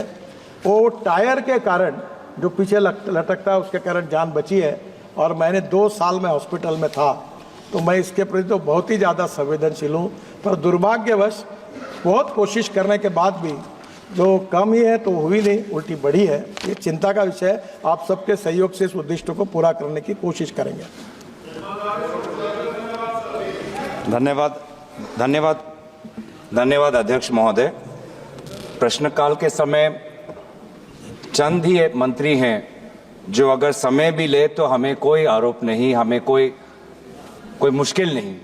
वो टायर के कारण जो पीछे लटकता है उसके कारण जान बची है और मैंने 2 साल में हॉस्पिटल में था। तो मैं इसके प्रति तो बहुत ही ज़्यादा संवेदनशील हूँ। पर दुर्भाग्यवश बहुत कोशिश करने के बाद भी जो कम ही है तो हुई नहीं, उल्टी बढ़ी है। ये चिंता का विषय है। आप सबके सहयोग से इस उद्देश्य को पूरा करने की कोशिश करेंगे। धन्यवाद अध्यक्ष महोदय। प्रश्नकाल के समय चंद ही मंत्री हैं जो अगर समय भी ले तो हमें कोई आरोप नहीं, हमें कोई मुश्किल नहीं,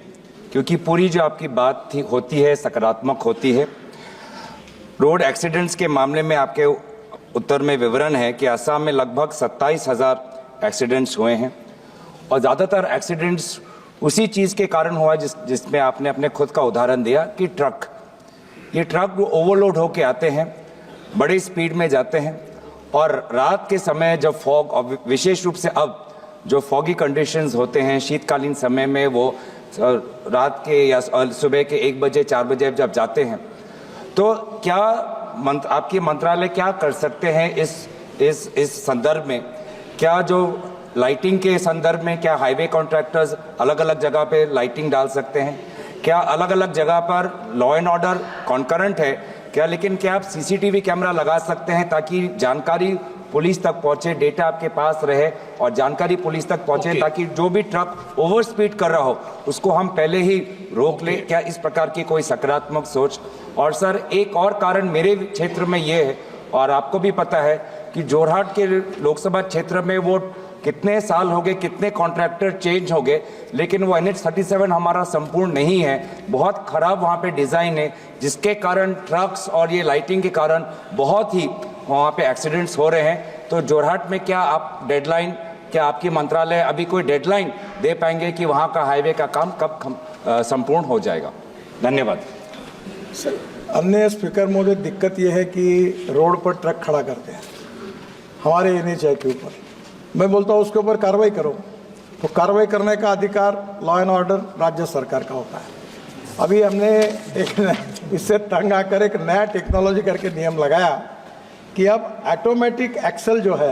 क्योंकि पूरी जो आपकी बात होती है सकारात्मक होती है। रोड एक्सीडेंट्स के मामले में आपके उत्तर में विवरण है कि असम में लगभग 27,000 एक्सीडेंट्स हुए हैं और ज़्यादातर एक्सीडेंट्स उसी चीज़ के कारण हुआ जिसमें आपने अपने खुद का उदाहरण दिया कि ये ट्रक ओवरलोड होके आते हैं, बड़ी स्पीड में जाते हैं और रात के समय जब फॉग, और विशेष रूप से अब जो फॉगी कंडीशंस होते हैं शीतकालीन समय में, वो रात के या सुबह के 1 बजे 4 बजे जब जाते हैं, तो क्या आपकी मंत्रालय क्या कर सकते हैं इस संदर्भ में? क्या जो लाइटिंग के संदर्भ में क्या हाईवे कॉन्ट्रैक्टर्स अलग अलग जगह पे लाइटिंग डाल सकते हैं? क्या अलग अलग जगह पर लॉ एंड ऑर्डर कॉन्करेंट है क्या, लेकिन क्या आप सीसीटीवी कैमरा लगा सकते हैं ताकि जानकारी पुलिस तक पहुंचे, डेटा आपके पास रहे और जानकारी पुलिस तक पहुंचे ताकि जो भी ट्रक ओवर स्पीड कर रहा हो उसको हम पहले ही रोक ले? क्या इस प्रकार की कोई सकारात्मक सोच? और सर, एक और कारण मेरे क्षेत्र में ये है और आपको भी पता है कि जोरहाट के लोकसभा क्षेत्र में वो कितने साल हो गए, कितने कॉन्ट्रैक्टर चेंज हो गए, लेकिन वो NH-37 हमारा संपूर्ण नहीं है। बहुत खराब वहाँ पे डिज़ाइन है, जिसके कारण ट्रक्स और ये लाइटिंग के कारण बहुत ही वहाँ पे एक्सीडेंट्स हो रहे हैं। तो जोरहाट में क्या आप डेडलाइन, क्या आपकी मंत्रालय अभी कोई डेडलाइन दे पाएंगे कि वहाँ का हाईवे का काम कब संपूर्ण हो जाएगा? धन्यवाद सर। अन्य स्पीकर महोदय, दिक्कत यह है कि रोड पर ट्रक खड़ा करते हैं हमारे NH के ऊपर। मैं बोलता हूँ उसके ऊपर कार्रवाई करो, तो कार्रवाई करने का अधिकार लॉ एंड ऑर्डर राज्य सरकार का होता है। अभी हमने एक इससे तंग आकर एक नया टेक्नोलॉजी करके नियम लगाया कि अब ऑटोमेटिक एक्सल जो है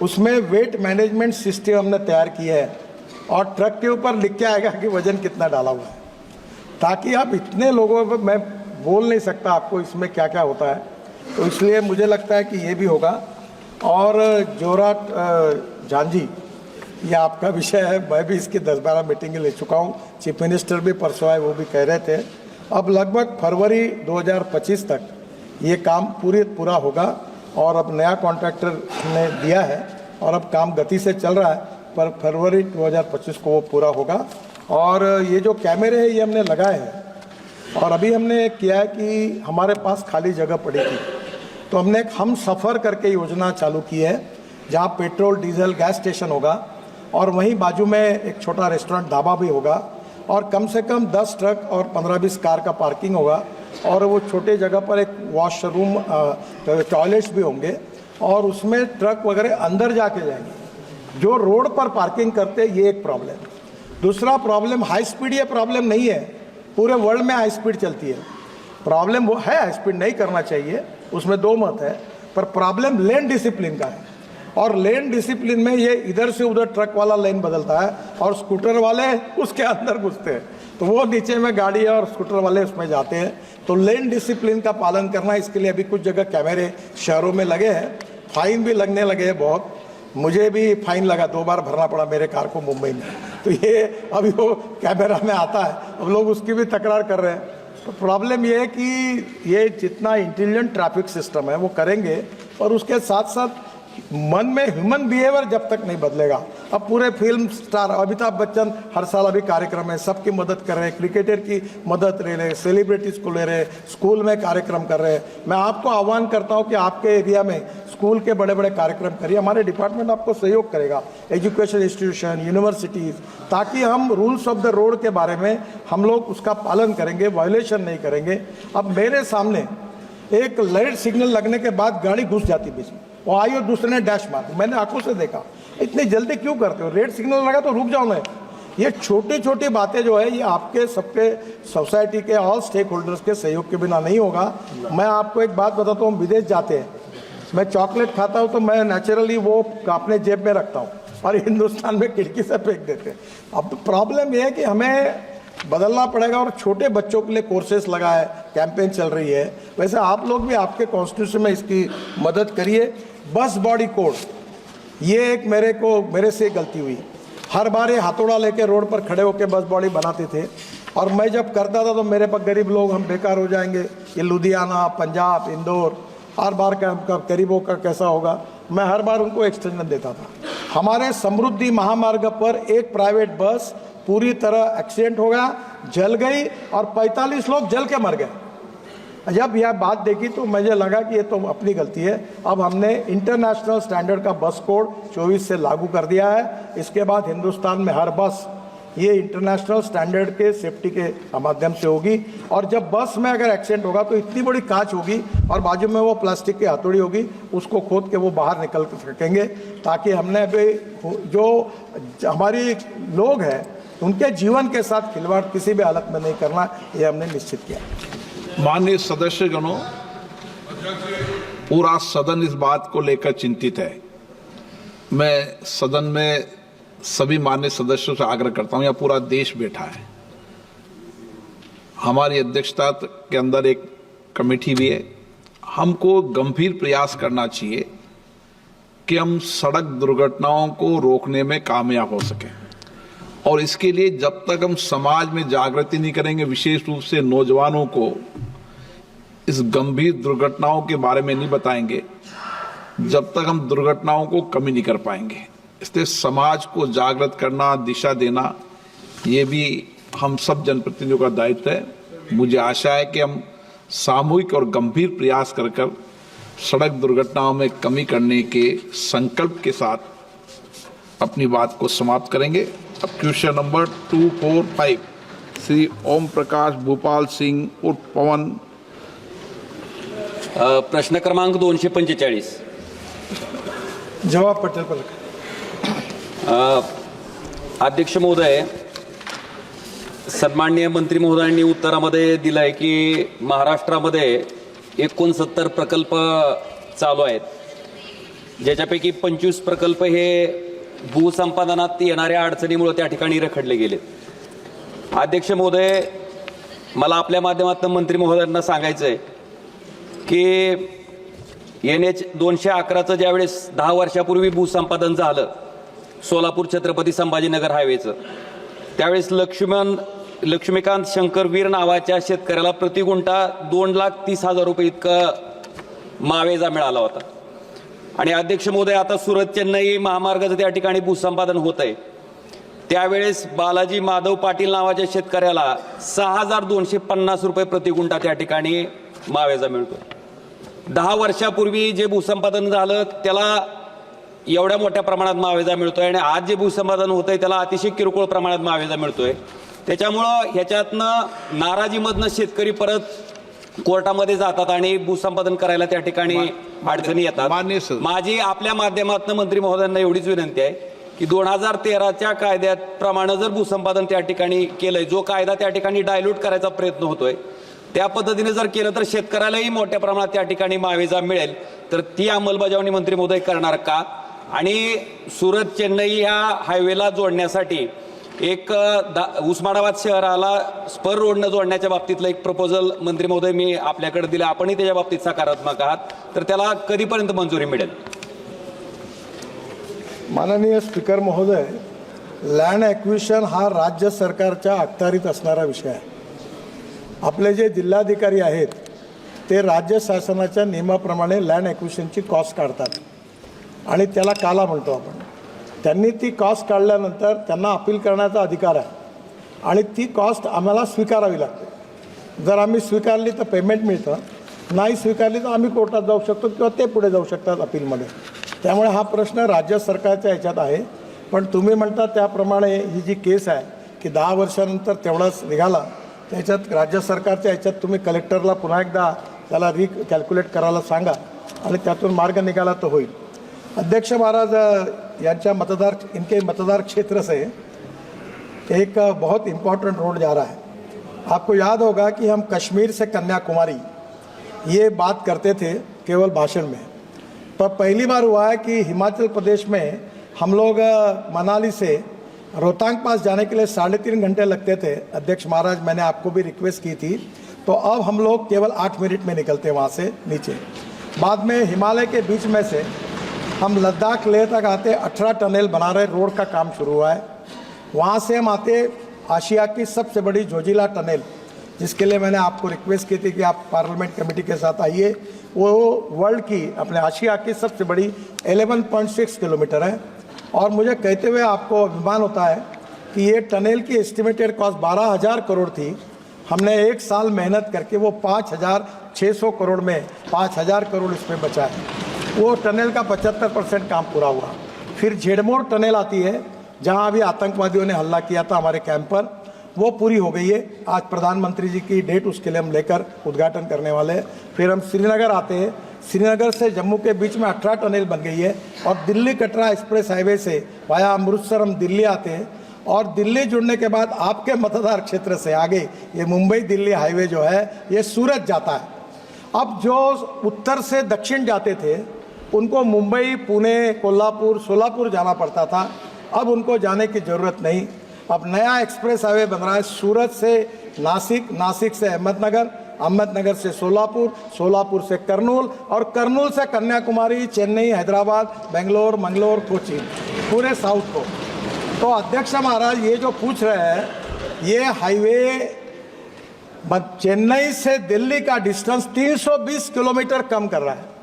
उसमें वेट मैनेजमेंट सिस्टम हमने तैयार किया है और ट्रक के ऊपर लिख के आएगा कि वजन कितना डाला हुआ है, ताकि आप इतने लोगों पर, मैं बोल नहीं सकता आपको इसमें क्या क्या होता है, तो इसलिए मुझे लगता है कि ये भी होगा। और जोरहाट झांझी, ये आपका विषय है, मैं भी इसकी 10-12 मीटिंगें ले चुका हूँ, चीफ मिनिस्टर भी परसों आए, वो भी कह रहे थे। अब लगभग फरवरी 2025 तक ये काम पूरा होगा और अब नया कॉन्ट्रैक्टर ने दिया है और अब काम गति से चल रहा है, पर फरवरी 2025 को वो पूरा होगा। और ये जो कैमरे हैं ये हमने लगाए हैं और अभी हमने किया है कि हमारे पास खाली जगह पड़ी थी, तो हमने एक हम सफ़र करके योजना चालू की है, जहाँ पेट्रोल डीजल गैस स्टेशन होगा और वहीं बाजू में एक छोटा रेस्टोरेंट ढाबा भी होगा और कम से कम 10 ट्रक और 15-20 कार का पार्किंग होगा और वो छोटे जगह पर एक वॉशरूम टॉयलेट्स भी होंगे और उसमें ट्रक वगैरह अंदर जाके जाएंगे। जो रोड पर पार्किंग करते ये एक प्रॉब्लम। दूसरा प्रॉब्लम हाई स्पीड, ये प्रॉब्लम नहीं है, पूरे वर्ल्ड में हाई स्पीड चलती है। प्रॉब्लम वो है हाई स्पीड नहीं करना चाहिए, उसमें दो मत है, पर प्रॉब्लम लेन डिसिप्लिन का है और लेन डिसिप्लिन में ये इधर से उधर ट्रक वाला लेन बदलता है और स्कूटर वाले उसके अंदर घुसते हैं, तो वो नीचे में गाड़ी है और स्कूटर वाले उसमें जाते हैं। तो लेन डिसिप्लिन का पालन करना, इसके लिए अभी कुछ जगह कैमरे शहरों में लगे हैं, फाइन भी लगने लगे हैं बहुत। मुझे भी फाइन लगा, 2 बार भरना पड़ा मेरे कार को मुंबई में, तो ये अभी वो कैमरा में आता है, अब लोग उसकी भी तकरार कर रहे हैं। तो प्रॉब्लम ये है कि ये जितना इंटेलिजेंट ट्रैफिक सिस्टम है वो करेंगे और उसके साथ साथ मन में ह्यूमन बिहेवियर जब तक नहीं बदलेगा। अब पूरे फिल्म स्टार अमिताभ बच्चन हर साल अभी कार्यक्रम है, सबकी मदद कर रहे हैं, क्रिकेटर की मदद ले रहे, सेलिब्रिटीज़ को ले रहे, स्कूल में कार्यक्रम कर रहे हैं। मैं आपको आह्वान करता हूं कि आपके एरिया में स्कूल के बड़े बड़े कार्यक्रम करिए, हमारे डिपार्टमेंट आपको सहयोग करेगा, एजुकेशन इंस्टीट्यूशन, यूनिवर्सिटीज़, ताकि हम रूल्स ऑफ द रोड के बारे में हम लोग उसका पालन करेंगे, वायोलेशन नहीं करेंगे। अब मेरे सामने एक लाइट सिग्नल लगने के बाद गाड़ी घुस जाती बीच में, वो आई और दूसरे ने डैश मार दी, मैंने आंखों से देखा। इतनी जल्दी क्यों करते हो? रेड सिग्नल लगा तो रुक जाओ ना। ये छोटी छोटी बातें जो है ये आपके सबके सोसाइटी के ऑल स्टेक होल्डर्स के सहयोग के बिना नहीं होगा। मैं आपको एक बात बताता हूँ, विदेश जाते हैं, मैं चॉकलेट खाता हूँ तो मैं नेचुरली वो अपने जेब में रखता हूँ और हिंदुस्तान में खिड़की से फेंक देते हैं। अब प्रॉब्लम ये है कि हमें बदलना पड़ेगा और छोटे बच्चों के लिए कोर्सेस लगा है, कैंपेन चल रही है। वैसे आप लोग भी आपके कॉन्स्टिट्यूशन में इसकी मदद करिए। बस बॉडी कोड, ये एक मेरे से गलती हुई। हर बार ये हथौड़ा लेके रोड पर खड़े होकर बस बॉडी बनाते थे और मैं जब करता था तो मेरे पर गरीब लोग हम बेकार हो जाएंगे, ये लुधियाना, पंजाब, इंदौर, हर बार का गरीबों का कैसा होगा। मैं हर बार उनको एक्सटेंशन देता था। हमारे समृद्धि महामार्ग पर एक प्राइवेट बस पूरी तरह एक्सीडेंट हो गया, जल गई और 45 लोग जल के मर गए। जब यह बात देखी तो मुझे लगा कि ये तो अपनी गलती है। अब हमने इंटरनेशनल स्टैंडर्ड का बस कोड 24 से लागू कर दिया है। इसके बाद हिंदुस्तान में हर बस ये इंटरनेशनल स्टैंडर्ड के सेफ्टी के माध्यम से होगी और जब बस में अगर एक्सीडेंट होगा तो इतनी बड़ी कांच होगी और बाजू में वो प्लास्टिक की हथौड़ी होगी, उसको खोद के वो बाहर निकल सकेंगे। ताकि हमने अभी जो हमारी लोग हैं उनके जीवन के साथ खिलवाड़ किसी भी हालत में नहीं करना, ये हमने निश्चित किया। माननीय सदस्यगणों, पूरा सदन इस बात को लेकर चिंतित है। मैं सदन में सभी माननीय सदस्यों से आग्रह करता हूं, यहाँ पूरा देश बैठा है। हमारी अध्यक्षता के अंदर एक कमेटी भी है। हमको गंभीर प्रयास करना चाहिए कि हम सड़क दुर्घटनाओं को रोकने में कामयाब हो सकें, और इसके लिए जब तक हम समाज में जागृति नहीं करेंगे, विशेष रूप से नौजवानों को इस गंभीर दुर्घटनाओं के बारे में नहीं बताएंगे, जब तक हम दुर्घटनाओं को कमी नहीं कर पाएंगे। इसलिए समाज को जागृत करना, दिशा देना, ये भी हम सब जनप्रतिनिधियों का दायित्व है। मुझे आशा है कि हम सामूहिक और गंभीर प्रयास कर सड़क दुर्घटनाओं में कमी करने के संकल्प के साथ अपनी बात को समाप्त करेंगे। अब क्वेश्चन नंबर 245 श्री ओम प्रकाश भूपाल सिंह उर्फ पवन। प्रश्न क्रमांक 245। जवाब पटेल पर। अध्यक्ष महोदय, सन्माननीय मंत्री महोदयांनी उत्तरामध्ये दिलंय की महाराष्ट्रामध्ये 69 प्रकल्प चालू आहेत, ज्याच्यापैकी 25 प्रकल्प हे भूसंपादनात येणाऱ्या अडचणीमुळे त्या ठिकाणी रखडले गेले। अध्यक्ष महोदय, मला आपल्या माध्यमातून मंत्री महोदयांना सांगायचं आहे की NH 211चं ज्यावेळेस 10 वर्षापूर्वी भूसंपादन झालं सोलापूर छत्रपती संभाजीनगर हायवेचं, त्यावेळेस लक्ष्मीकांत शंकरवीर नावाच्या शेतकऱ्याला प्रति गुंठा 2,30,000 रुपये इतका मावेजा मिळाला होता। आणि अध्यक्ष महोदय, आता सुरत चेन्नई महामार्गाचं त्या ठिकाणी भूसंपादन होत आहे, त्यावेळेस बालाजी माधव पाटील नावाच्या शेतकऱ्याला 6,250 रुपये प्रति गुंठा त्या ठिकाणी मावेजा मिळतो। 10 वर्षापूर्वी जे भूसंपादन झालं त्याला एवढ्या मोठ्या प्रमाणात मावेजा मिळतोय, आणि आज जे भूसंपादन होतंय त्याला अतिशय किरकोळ प्रमाणात मावेजा मिळतोय। त्याच्यामुळं ह्याच्यातनं नाराजीमधनं शेतकरी परत कोर्टामध्ये जातात आणि भूसंपादन करायला त्या ठिकाणी अडचणी येतात। माझी आपल्या माध्यमातून मंत्री महोदयांना एवढीच विनंती आहे की 2013च्या कायद्याप्रमाणे जर भूसंपादन त्या ठिकाणी केलंय, जो कायदा त्या ठिकाणी डायल्यूट करायचा प्रयत्न होतोय, त्या पद्धतीने जर केलं तर शेतकऱ्यालाही मोठ्या प्रमाणात त्या ठिकाणी मावेजा मिळेल। तर ती अंमलबजावणी मंत्री महोदय करणार का? आणि सुरत चेन्नई ह्या हायवेला जोडण्यासाठी एक उस्मानाबाद शहराला स्पर रोडनं जोडण्याच्या बाबतीतलं एक प्रपोजल मंत्री महोदय मी आपल्याकडे दिलं, आपणही त्याच्या बाबतीत सकारात्मक आहात, तर त्याला कधीपर्यंत मंजुरी मिळेल? माननीय स्पीकर महोदय, लँड ॲक्विजिशन हा राज्य सरकारच्या अखत्यारीत असणारा विषय आहे। आपले जे जिल्हाधिकारी आहेत ते राज्य शासनाच्या नियमाप्रमाणे लँड ॲक्विजिशनची कॉस्ट काढतात आणि त्याला काला म्हणतो आपण। त्यांनी ती कॉस्ट काढल्यानंतर त्यांना अपील करण्याचा अधिकार आहे आणि ती कॉस्ट आम्हाला स्वीकारावी लागते। जर आम्ही स्वीकारली तर पेमेंट मिळतं, नाही स्वीकारली तर आम्ही कोर्टात जाऊ शकतो किंवा ते पुढे जाऊ शकतात अपीलमध्ये। त्यामुळे हा प्रश्न राज्य सरकारच्या ह्याच्यात आहे। पण तुम्ही म्हणता त्याप्रमाणे ही जी केस आहे की 10 वर्षानंतर तेवढाच निघाला, त्याच्यात राज्य सरकारच्या ह्याच्यात तुम्ही कलेक्टरला पुन्हा एकदा त्याला कॅल्क्युलेट करायला सांगा आणि त्यातून मार्ग निघाला तर होईल। अध्यक्ष महाराज, यांच्या इनके मतदार क्षेत्र से एक बहुत इम्पोर्टेंट रोड जा रहा है। आपको याद होगा कि हम कश्मीर से कन्याकुमारी ये बात करते थे केवल भाषण में, पर पहली बार हुआ है कि हिमाचल प्रदेश में हम लोग मनाली से रोहतांग पास जाने के लिए 3.5 घंटे लगते थे। अध्यक्ष महाराज, मैंने आपको भी रिक्वेस्ट की थी, तो अब हम लोग केवल 8 मिनट में निकलते हैं वहाँ से नीचे। बाद में हिमालय के बीच में से हम लद्दाख लेह तक आते 18 टनल बना रहे, रोड का काम शुरू हुआ है। वहाँ से हम आते आशिया की सबसे बड़ी जोजिला टनल, जिसके लिए मैंने आपको रिक्वेस्ट की थी कि आप पार्लियामेंट कमेटी के साथ आइए। वो वर्ल्ड की अपने आशिया की सबसे बड़ी 11.6 किलोमीटर है, और मुझे कहते हुए आपको अभिमान होता है कि ये टनल की एस्टिमेटेड कॉस्ट 12,000 करोड़ थी। हमने 1 साल मेहनत करके वो 5,600 करोड़ में 5,000 करोड़ इसमें बचा है। वो टनल का 75% काम पूरा हुआ। फिर झेड़मोड़ टनल आती है, जहां अभी आतंकवादियों ने हमला किया था हमारे कैंप पर, वो पूरी हो गई है। आज प्रधानमंत्री जी की डेट उसके लिए हम लेकर उद्घाटन करने वाले हैं। फिर हम श्रीनगर आते हैं, श्रीनगर से जम्मू के बीच में 18 टनल बन गई है, और दिल्ली कटरा एक्सप्रेस हाईवे से वाया अमृतसर हम दिल्ली आते हैं, और दिल्ली जुड़ने के बाद आपके मतदार क्षेत्र से आगे ये मुंबई दिल्ली हाईवे जो है ये सूरत जाता है। अब जो उत्तर से दक्षिण जाते थे उनको मुंबई, पुणे, कोल्हापुर, सोलापुर जाना पड़ता था, अब उनको जाने की ज़रूरत नहीं। अब नया एक्सप्रेस हाईवे बन रहा है सूरत से नासिक, नासिक से अहमदनगर, अहमदनगर से सोलापुर, सोलापुर से कर्नूल और कर्नूल से कन्याकुमारी, चेन्नई, हैदराबाद, बेंगलोर, मंगलोर, कोची, पूरे साउथ को। तो अध्यक्ष महाराज ये जो पूछ रहे हैं ये हाईवे चेन्नई से दिल्ली का डिस्टेंस 320 किलोमीटर कम कर रहा है।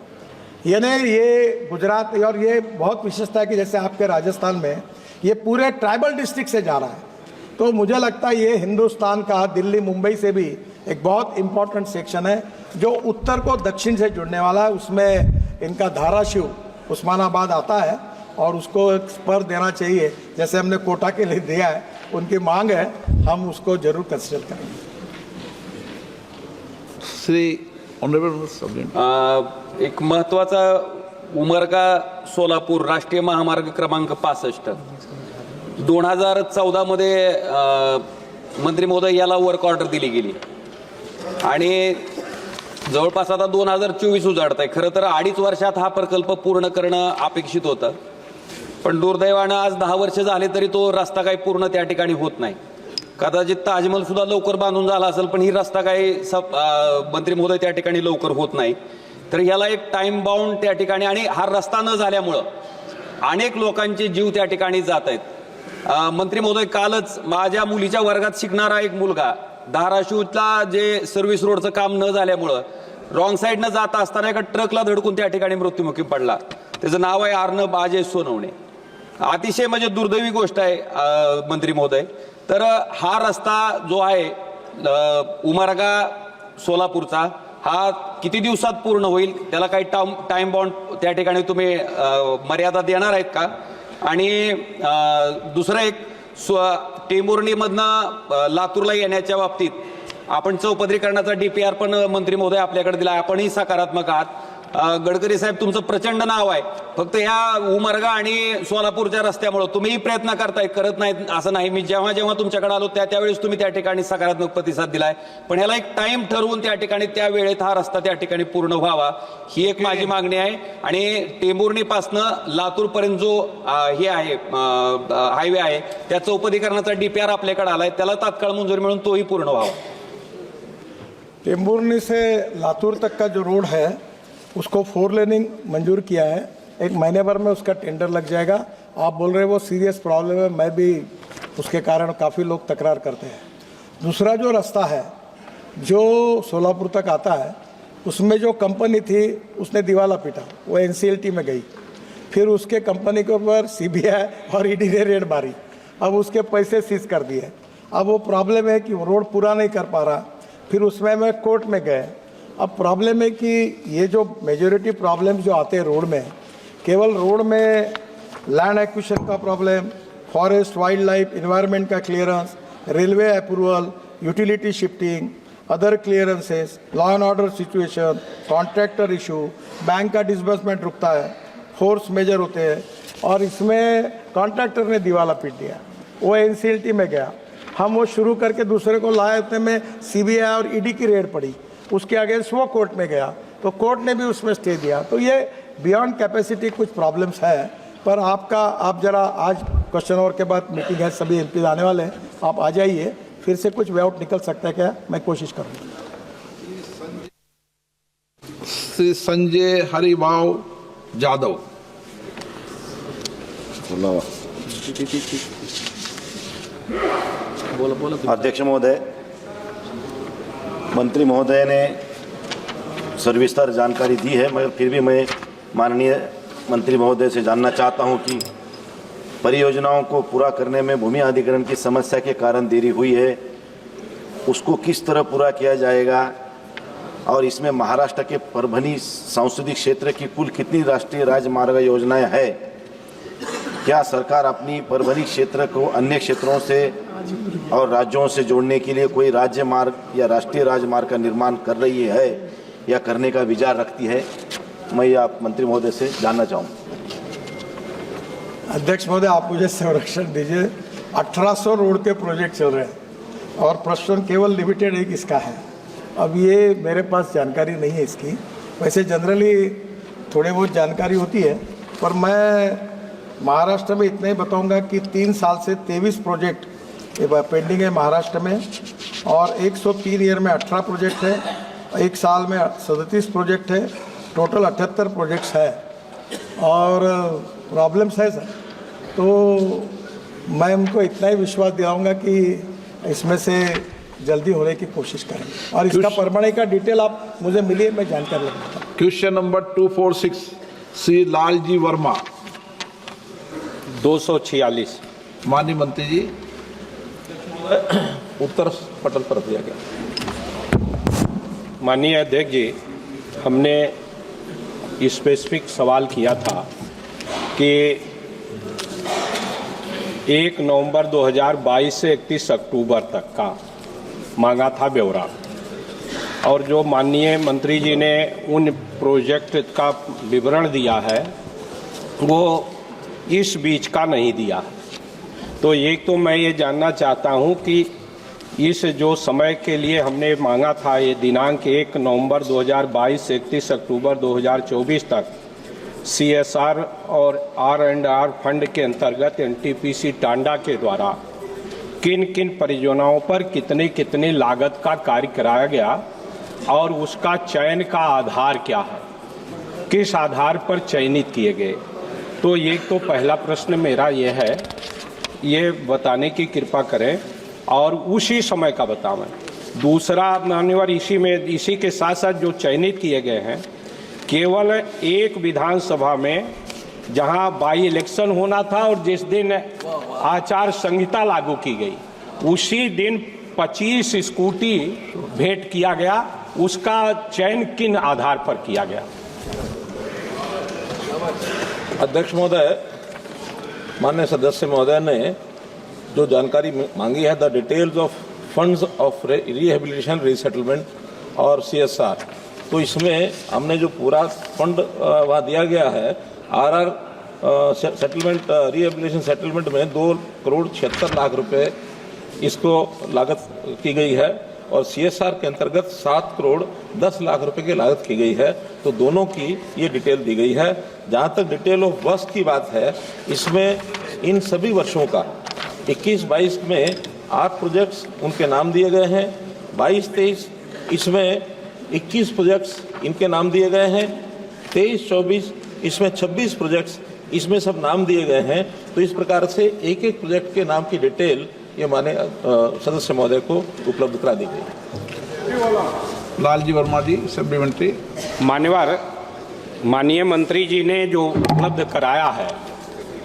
यानी ये गुजरात और ये बहुत विशेषता है कि जैसे आपके राजस्थान में ये पूरे ट्राइबल डिस्ट्रिक्ट से जा रहा है। तो मुझे लगता है ये हिंदुस्तान का दिल्ली मुंबई से भी एक बहुत इम्पोर्टेंट सेक्शन है जो उत्तर को दक्षिण से जुड़ने वाला है। उसमें इनका धाराशिव, उस्मानाबाद आता है और उसको एक स्पर देना चाहिए, जैसे हमने कोटा के लिए दिया है। उनकी मांग है, हम उसको जरूर कंसिडर करेंगे। श्री ऑनरेबल एक महत्त्वाचा उमरगा सोलापूर राष्ट्रीय महामार्ग क्रमांक 65 2014 मध्ये मंत्री महोदय याला वर्क ऑर्डर दिली गेली आणि जवळपास आता 2024 उजाडत आहे। खरं तर 2.5 वर्षात हा प्रकल्प पूर्ण करणं अपेक्षित होतं, पण दुर्दैवानं आज 10 वर्ष झाले तरी तो रस्ता काही पूर्ण त्या ठिकाणी होत नाही। कदाचित ताजमहल सुद्धा लवकर बांधून झाला असेल, पण ही रस्ता काही मंत्री महोदय त्या ठिकाणी लवकर होत नाही। तर याला एक टाइम बाउंड त्या ठिकाणी, आणि हा रस्ता न झाल्यामुळं अनेक लोकांचे जीव त्या ठिकाणी जात आहेत। मंत्री महोदय, कालच माझ्या मुलीच्या वर्गात शिकणारा एक मुलगा धाराशिवला जे सर्व्हिस रोडचं काम न झाल्यामुळं रॉंग साईडनं जात असताना एका ट्रकला धडकून त्या ठिकाणी मृत्युमुखी पडला। त्याचं नाव आहे अर्णब अजय सोनवणे। अतिशय म्हणजे दुर्दैवी गोष्ट आहे मंत्री महोदय। तर हा रस्ता जो आहे उमरगा सोलापूरचा हा किती दिवसात पूर्ण होईल, त्याला काही टाइम बाउंड त्या ठिकाणी तुम्ही मर्यादा देणार आहेत का? आणि दुसरं एक टेंभुर्णीमधनं लातूरला येण्याच्या बाबतीत आपण चौपदरीकरणाचा DPR पण मंत्री महोदय आपल्याकडे दिला, आपणही सकारात्मक आहात। गडकरी साहेब, तुमचं प्रचंड नाव आहे, फक्त ह्या उमरगा आणि सोलापूरच्या रस्त्यामुळे तुम्ही प्रयत्न करताय, करत नाहीत असं नाही। मी जेव्हा जेव्हा तुमच्याकडे आलो त्यावेळेस तुम्ही त्या ठिकाणी सकारात्मक प्रतिसाद दिलाय, पण ह्याला एक टाइम ठरवून त्या ठिकाणी त्या वेळेत हा रस्ता त्या ठिकाणी पूर्ण व्हावा, ही एक माझी मागणी आहे। आणि टेंभुर्णीपासनं लातूरपर्यंत जो हे आहे हायवे आहे त्या चौपदरीकरणाचा DPR आपल्याकडे आलाय, त्याला तात्काळ मंजुरी मिळून तोही पूर्ण व्हावा। टेंभुर्णी से लातूर तक का जो रोड है उसको 4 लेनिंग मंजूर किया है, 1 महीने भर में उसका टेंडर लग जाएगा। आप बोल रहे हैं वो सीरियस प्रॉब्लम है, मैं भी उसके कारण काफ़ी लोग तकरार करते हैं। दूसरा जो रास्ता है जो सोलापुर तक आता है उसमें जो कंपनी थी उसने दिवाला पीटा, वो NCLT में गई, फिर उसके कंपनी के ऊपर CBI और ED ने रेड मारी, अब उसके पैसे सीज कर दिए। अब वो प्रॉब्लम है कि रोड पूरा नहीं कर पा रहा, फिर उसमें मैं कोर्ट में गए। अब प्रॉब्लम है कि ये जो मेजॉरिटी प्रॉब्लम जो आते हैं रोड में, केवल रोड में लैंड एक्विजिशन का problem, forest wildlife environment का clearance, railway approval, utility shifting, other clearances, law and order situation, contractor issue, bank का डिसबर्समेंट रुकता है, फोर्स मेजर होते हैं, और इसमें कॉन्ट्रैक्टर ने दिवाला पीट दिया, वो NCLT में गया। हम वो शुरू करके दूसरे को लाए, उतने में CBI और ED की रेड पड़ी, उसके अगेंस्ट वो कोर्ट में गया तो कोर्ट ने भी उसमें स्टे दिया। तो ये बियॉन्ड कैपेसिटी कुछ प्रॉब्लम्स है, पर आप जरा आज क्वेश्चन आवर के बाद मीटिंग है, सभी MP आने वाले हैं, आप आ जाइए, फिर से कुछ वे आउट निकल सकता है क्या, मैं कोशिश करूँगा। श्री संजय हरिभाव जाधव। अध्यक्ष महोदय, मंत्री महोदय ने सविस्तर जानकारी दी है, मगर फिर भी मैं माननीय मंत्री महोदय से जानना चाहता हूं कि परियोजनाओं को पूरा करने में भूमि अधिग्रहण की समस्या के कारण देरी हुई है, उसको किस तरह पूरा किया जाएगा, और इसमें महाराष्ट्र के परभणी संसदीय क्षेत्र की कुल कितनी राष्ट्रीय राजमार्ग योजनाएं हैं? क्या सरकार अपनी परभणी क्षेत्र को अन्य क्षेत्रों से और राज्यों से जोड़ने के लिए कोई राज्य मार्ग या राष्ट्रीय राजमार्ग का निर्माण कर रही है या करने का विचार रखती है? मैं आप मंत्री महोदय से जानना चाहूँगा। अध्यक्ष महोदय, आप मुझे संरक्षण दीजिए, 1800 रोड के प्रोजेक्ट चल रहे हैं और प्रश्न केवल लिमिटेड एक इसका है। अब ये मेरे पास जानकारी नहीं है इसकी, वैसे जनरली थोड़ी बहुत जानकारी होती है, पर मैं महाराष्ट्र में इतना ही बताऊंगा कि 3 साल से 23 प्रोजेक्ट पेंडिंग है महाराष्ट्र में, और 103 ईयर में 18 प्रोजेक्ट है, 1 साल में 37 प्रोजेक्ट है, टोटल 78 प्रोजेक्ट्स है और प्रॉब्लम्स है सर। तो मैं उनको इतना ही विश्वास दिलाऊंगा कि इसमें से जल्दी होने की कोशिश करें, और इसका परमाणु का डिटेल आप मुझे मिलिए, मैं जानकारी लूँगा। Question number 246 Shri Lalji Verma. 246। माननीय मंत्री जी, उत्तर पटल पर दिया गया। माननीय अध्यक्ष जी, हमने स्पेसिफिक सवाल किया था कि 1 नवंबर 2022 से 31 अक्टूबर तक का मांगा था ब्यौरा, और जो माननीय मंत्री जी ने उन प्रोजेक्ट का विवरण दिया है वो इस बीच का नहीं दिया। तो एक तो मैं ये जानना चाहता हूँ कि इस जो समय के लिए हमने मांगा था, ये दिनांक 1 नवंबर 2022 से 31 अक्टूबर 2024 तक CSR और R&R फंड के अंतर्गत NTPC टांडा के द्वारा किन किन परियोजनाओं पर कितने कितने लागत का कार्य कराया गया और उसका चयन का आधार क्या है, किस आधार पर चयनित किए गए। तो ये तो पहला प्रश्न मेरा ये है, ये बताने की कृपा करें और उसी समय का बतावें। दूसरा मान्यवर, इसी के साथ साथ जो चयनित किए गए हैं, केवल एक विधानसभा में जहां बाई इलेक्शन होना था और जिस दिन आचार संहिता लागू की गई उसी दिन 25 स्कूटी भेंट किया गया, उसका चयन किन आधार पर किया गया? अध्यक्ष महोदय, माननीय सदस्य महोदय ने जो जानकारी मांगी है, the details of funds of rehabilitation resettlement और CSR, तो इसमें हमने जो पूरा फंड वहाँ दिया गया है RR सेटलमेंट रिहेबिलिटेशन सेटलमेंट में 2,76,00,000 रुपए इसको लागत की गई है और CSR के अंतर्गत 7,10,00,000 रुपए की लागत की गई है। तो दोनों की ये डिटेल दी गई है। जहाँ तक डिटेल ऑफ वर्ष की बात है, इसमें इन सभी वर्षों का 21-22 में 8 प्रोजेक्ट्स उनके नाम दिए गए हैं, 22-23 इसमें 21 प्रोजेक्ट्स इनके नाम दिए गए हैं, 23-24 इसमें 26 प्रोजेक्ट्स इसमें सब नाम दिए गए हैं। तो इस प्रकार से एक एक प्रोजेक्ट के नाम की डिटेल ये माने सदस्य महोदय को उपलब्ध करा दी गई। लालजी वर्मा जी, सप्लीमेंट्री। मान्यवर, माननीय मंत्री जी ने जो उपलब्ध कराया है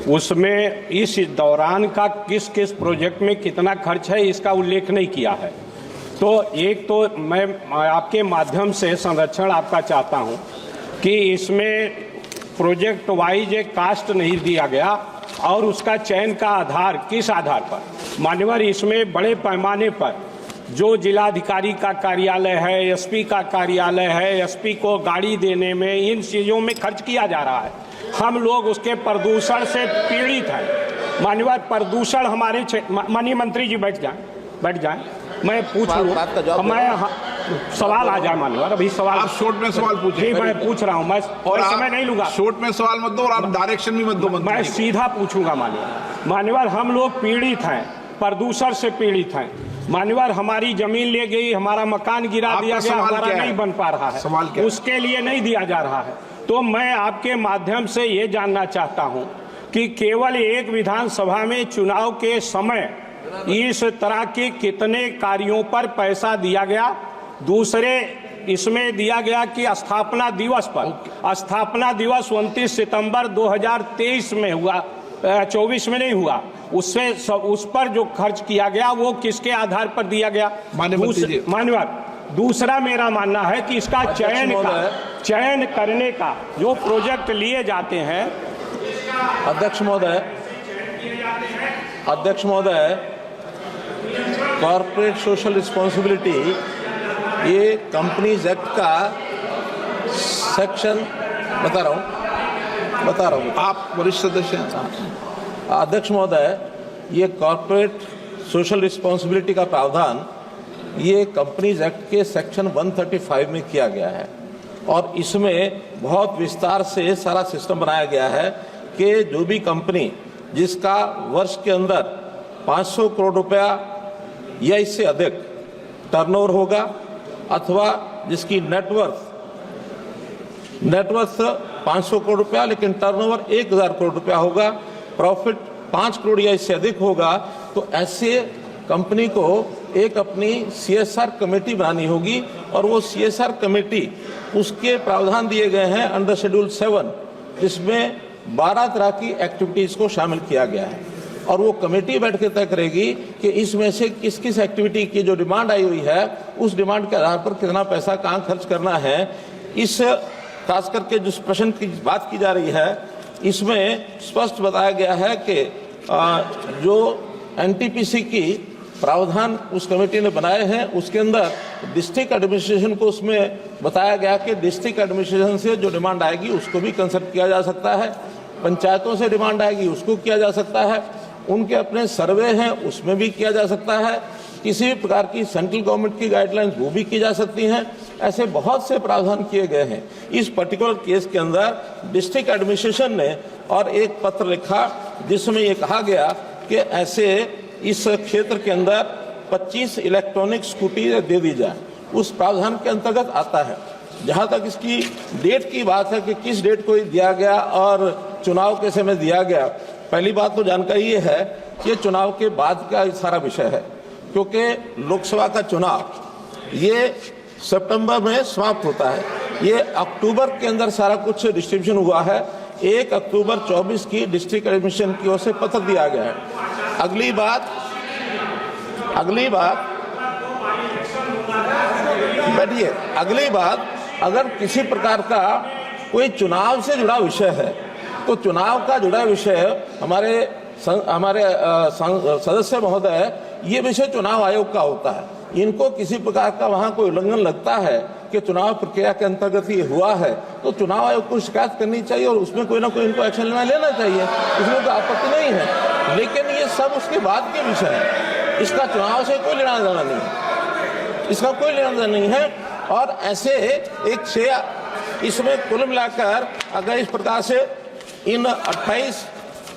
उसमें इस दौरान का किस किस प्रोजेक्ट में कितना खर्च है इसका उल्लेख नहीं किया है। तो एक तो मैं आपके माध्यम से संरक्षण आपका चाहता हूं कि इसमें प्रोजेक्ट वाइज एक कास्ट नहीं दिया गया और उसका चयन का आधार किस आधार पर। मान्यवर, इसमें बड़े पैमाने पर जो जिलाधिकारी का कार्यालय है, SP का कार्यालय है, SP को गाड़ी देने में, इन चीज़ों में खर्च किया जा रहा है। हम लोग उसके प्रदूषण से पीड़ित हैं। मान्यवर, प्रदूषण हमारे माननीय मंत्री जी बैठ जाएं, मैं पूछ लूँ, मैं सवाल आ जाए मान्यवर। अभी सवाल आप शॉर्ट में सवाल पूछिए। मैं पूछ रहा हूँ, मैं और समय नहीं लूंगा। शॉर्ट में सवाल मत दो और आप डायरेक्शन भी मत दो। मैं सीधा पूछूंगा मान्यवर। मान्यवर, हम लोग पीड़ित हैं, प्रदूषण से पीड़ित हैं। मान्यवर, हमारी जमीन ले गई, हमारा मकान गिरा दिया गया, हमारा नहीं बन पा रहा है, सवाल क्या है? उसके लिए नहीं दिया जा रहा है। तो मैं आपके माध्यम से ये जानना चाहता हूँ कि केवल एक विधानसभा में चुनाव के समय इस तरह के कितने कार्यों पर पैसा दिया गया। दूसरे इसमें दिया गया कि स्थापना दिवस पर, स्थापना दिवस 29 सितंबर 2023 में हुआ, 24 में नहीं हुआ, उससे उस पर जो खर्च किया गया वो किसके आधार पर दिया गया? मान्यवर, दूसरा मेरा मानना है कि इसका चयन करने का जो प्रोजेक्ट लिए जाते हैं। अध्यक्ष महोदय, कॉर्पोरेट सोशल रिस्पॉन्सिबिलिटी ये कंपनीज एक्ट का सेक्शन बता रहा हूँ। आप वरिष्ठ सदस्य हैं। अध्यक्ष महोदय, ये कॉर्पोरेट सोशल रिस्पॉन्सिबिलिटी का प्रावधान ये कंपनीज एक्ट के सेक्शन 135 में किया गया है और इसमें बहुत विस्तार से सारा सिस्टम बनाया गया है कि जो भी कंपनी जिसका वर्ष के अंदर 500 करोड़ रुपया या इससे अधिक टर्नओवर होगा अथवा जिसकी नेटवर्थ 500 करोड़ रुपया लेकिन टर्नओवर 1000 करोड़ रुपया होगा, प्रॉफिट 5 करोड़ या इससे अधिक होगा, तो ऐसे कंपनी को एक अपनी CSR कमेटी बनानी होगी और वो CSR कमेटी उसके प्रावधान दिए गए हैं अंडर शेड्यूल 7 जिसमें 12 तरह की एक्टिविटीज को शामिल किया गया है और वो कमेटी बैठ के तय करेगी कि इसमें से किस किस एक्टिविटी की जो डिमांड आई हुई है उस डिमांड के आधार पर कितना पैसा कहाँ खर्च करना है। इस खास करके जिस प्रश्न की बात की जा रही है इसमें स्पष्ट बताया गया है कि जो NTPC की प्रावधान उस कमेटी ने बनाए हैं उसके अंदर डिस्ट्रिक्ट एडमिनिस्ट्रेशन को उसमें बताया गया कि डिस्ट्रिक्ट एडमिनिस्ट्रेशन से जो डिमांड आएगी उसको भी कंसल्ट किया जा सकता है, पंचायतों से डिमांड आएगी उसको किया जा सकता है, उनके अपने सर्वे हैं उसमें भी किया जा सकता है, किसी भी प्रकार की सेंट्रल गवर्नमेंट की गाइडलाइंस वो भी की जा सकती हैं। ऐसे बहुत से प्रावधान किए गए हैं। इस पर्टिकुलर केस के अंदर डिस्ट्रिक्ट एडमिनिस्ट्रेशन ने और एक पत्र लिखा जिसमें ये कहा गया कि ऐसे इस क्षेत्र के अंदर 25 इलेक्ट्रॉनिक स्कूटी दे दी जाए, उस प्रावधान के अंतर्गत आता है। जहां तक इसकी डेट की बात है कि किस डेट को दिया गया और चुनाव के समय दिया गया, पहली बात तो जानकारी ये है कि चुनाव के बाद का सारा विषय है क्योंकि लोकसभा का चुनाव ये सितंबर में समाप्त होता है, ये अक्टूबर के अंदर सारा कुछ डिस्ट्रीब्यूशन हुआ है। 1 अक्टूबर 24 की डिस्ट्रिक्ट एडमिनिस्ट्रेशन की ओर से पत्र दिया गया है। अगली बात बैठिए, अगली बात अगर किसी प्रकार का कोई चुनाव से जुड़ा विषय है तो चुनाव का जुड़ा विषय हमारे सदस्य महोदय ये विषय चुनाव आयोग का होता है। इनको किसी प्रकार का वहां कोई उल्लंघन लगता है कि चुनाव प्रक्रिया के अंतर्गत ये हुआ है तो चुनाव आयोग को शिकायत करनी चाहिए और उसमें कोई ना कोई इनको एक्शन लेना चाहिए, इसमें कोई आपत्ति नहीं है। लेकिन ये सब उसके बाद के विषय है, इसका चुनाव से कोई लेना देना नहीं है, इसका कोई लेना देना नहीं है। और ऐसे एक से इसमें कुल मिलाकर अगर इस प्रकार से इन 28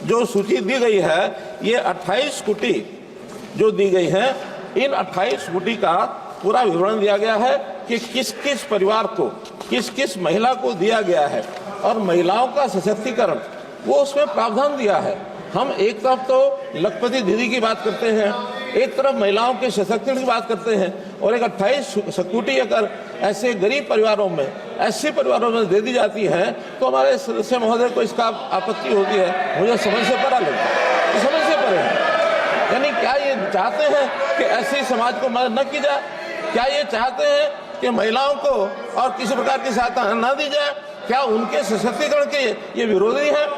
जो सूची दी गई है ये 28 स्कूटी जो दी गई है, इन 28 स्कूटी का पूरा विवरण दिया गया है कि किस किस परिवार को किस किस महिला को दिया गया है और महिलाओं का सशक्तिकरण वो उसमें प्रावधान दिया है। हम एक तरफ तो लखपति दीदी की बात करते हैं, एक तरफ महिलाओं के सशक्तिकरण की बात करते हैं और एक 28 स्कूटी अगर ऐसे गरीब परिवारों में ऐसे परिवारों में दे दी जाती है तो हमारे सदस्य महोदय को इसका आपत्ति होती है। मुझे समझ से परा लगता है, समझ से परे है। यानी क्या ये चाहते हैं कि ऐसे समाज को मदद न की जाए? क्या ये चाहते हैं कि महिलाओं को और किसी प्रकार की सहायता न दी जाए? क्या उनके सशक्तिकरण के ये विरोधी हैं?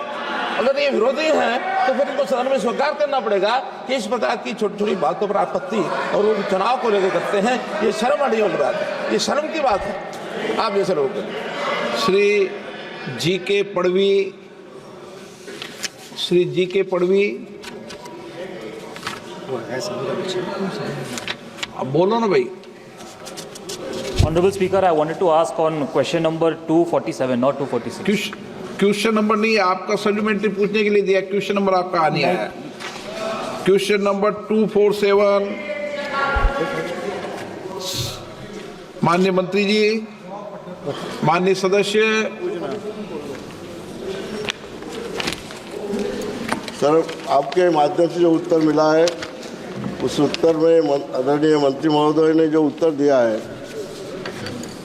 अगर ये विरोधी हैं तो फिर इनको सदन में स्वीकार करना पड़ेगा कि इस प्रकार की छोटी छोटी बातों पर आपत्ति और वो चुनाव को लेकर करते हैं। ये शर्म आने वाली बात है, ये शर्म की बात है। आप जैसे लोग श्री जी के पड़वी अब बोलो ना भाई। Honorable Speaker, I wanted to ask on question number 247, not 246. Question number नहीं है आपका, सप्लीमेंट्री पूछने के लिए दिया, क्वेश्चन नंबर आपका आने आया। क्वेश्चन नंबर 247 माननीय मंत्री जी, माननीय सदस्य। सर, आपके माध्यम से जो उत्तर मिला है उस उत्तर में आदरणीय मंत्री महोदय ने जो उत्तर दिया है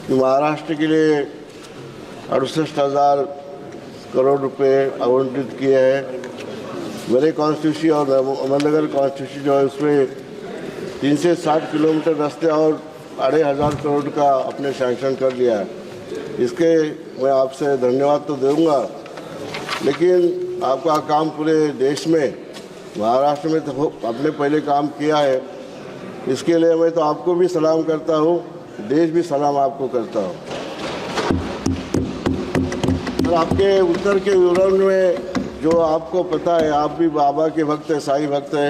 कि महाराष्ट्र के लिए 68,000 करोड़ रुपए आवंटित किए हैं। मेरे कॉन्स्टिट्यूंसी और अहमदनगर कॉन्स्टिट्यूंसी जो है उसमें 3 से 60 किलोमीटर रास्ते और 2,500 करोड़ का आपने सैंक्शन कर लिया है। इसके मैं आपसे धन्यवाद तो दूंगा, लेकिन आपका काम पूरे देश में, महाराष्ट्र में तो आपने पहले काम किया है, इसके लिए मैं तो आपको भी सलाम करता हूँ, देश भी सलाम आपको करता हूँ। सर, आपके उत्तर के विवरण में जो आपको पता है, आप भी बाबा के भक्त है, साईं भक्त है,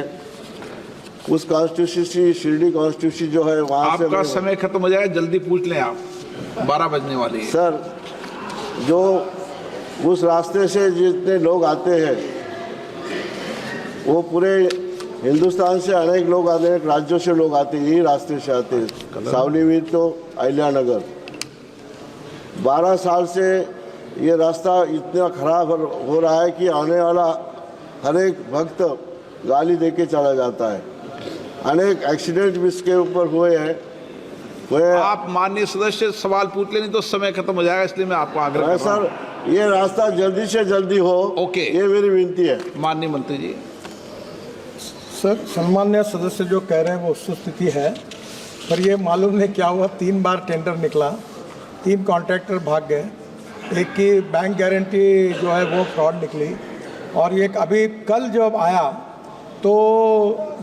उस कॉन्स्टिट्यूंसी शिरडी कॉन्स्टिट्यूंसी जो है वहाँ से आपका समय खत्म हो जाएगा, जल्दी पूछ लें आप, 12 बजने वाली है। सर, जो उस रास्ते से जितने लोग आते हैं वो पूरे हिंदुस्तान से अनेक लोग आते हैं, अनेक राज्यों से लोग आते हैं, यही रास्ते से आते हैं। सावलीवीर तो अहिल्या नगर 12 साल से ये रास्ता इतना खराब हो रहा है कि आने वाला हर एक भक्त गाली दे के चला जाता है। अनेक एक्सीडेंट भी इसके ऊपर हुए हैं। आप माननीय सदस्य सवाल पूछ लें, नहीं तो समय खत्म हो जाएगा, इसलिए मैं आपको आग्रह कर रहा हूं। सर, ये रास्ता जल्दी से जल्दी हो, ओके, ये मेरी विनती है। माननीय मंत्री जी। सर, सम्मान्य सदस्य जो कह रहे हैं वो वस्तुस्थिति है, पर ये मालूम नहीं क्या हुआ, 3 बार टेंडर निकला, 3 कॉन्ट्रैक्टर भाग गए, एक की बैंक गारंटी जो है वो फ्रॉड निकली, और एक अभी कल जब आया तो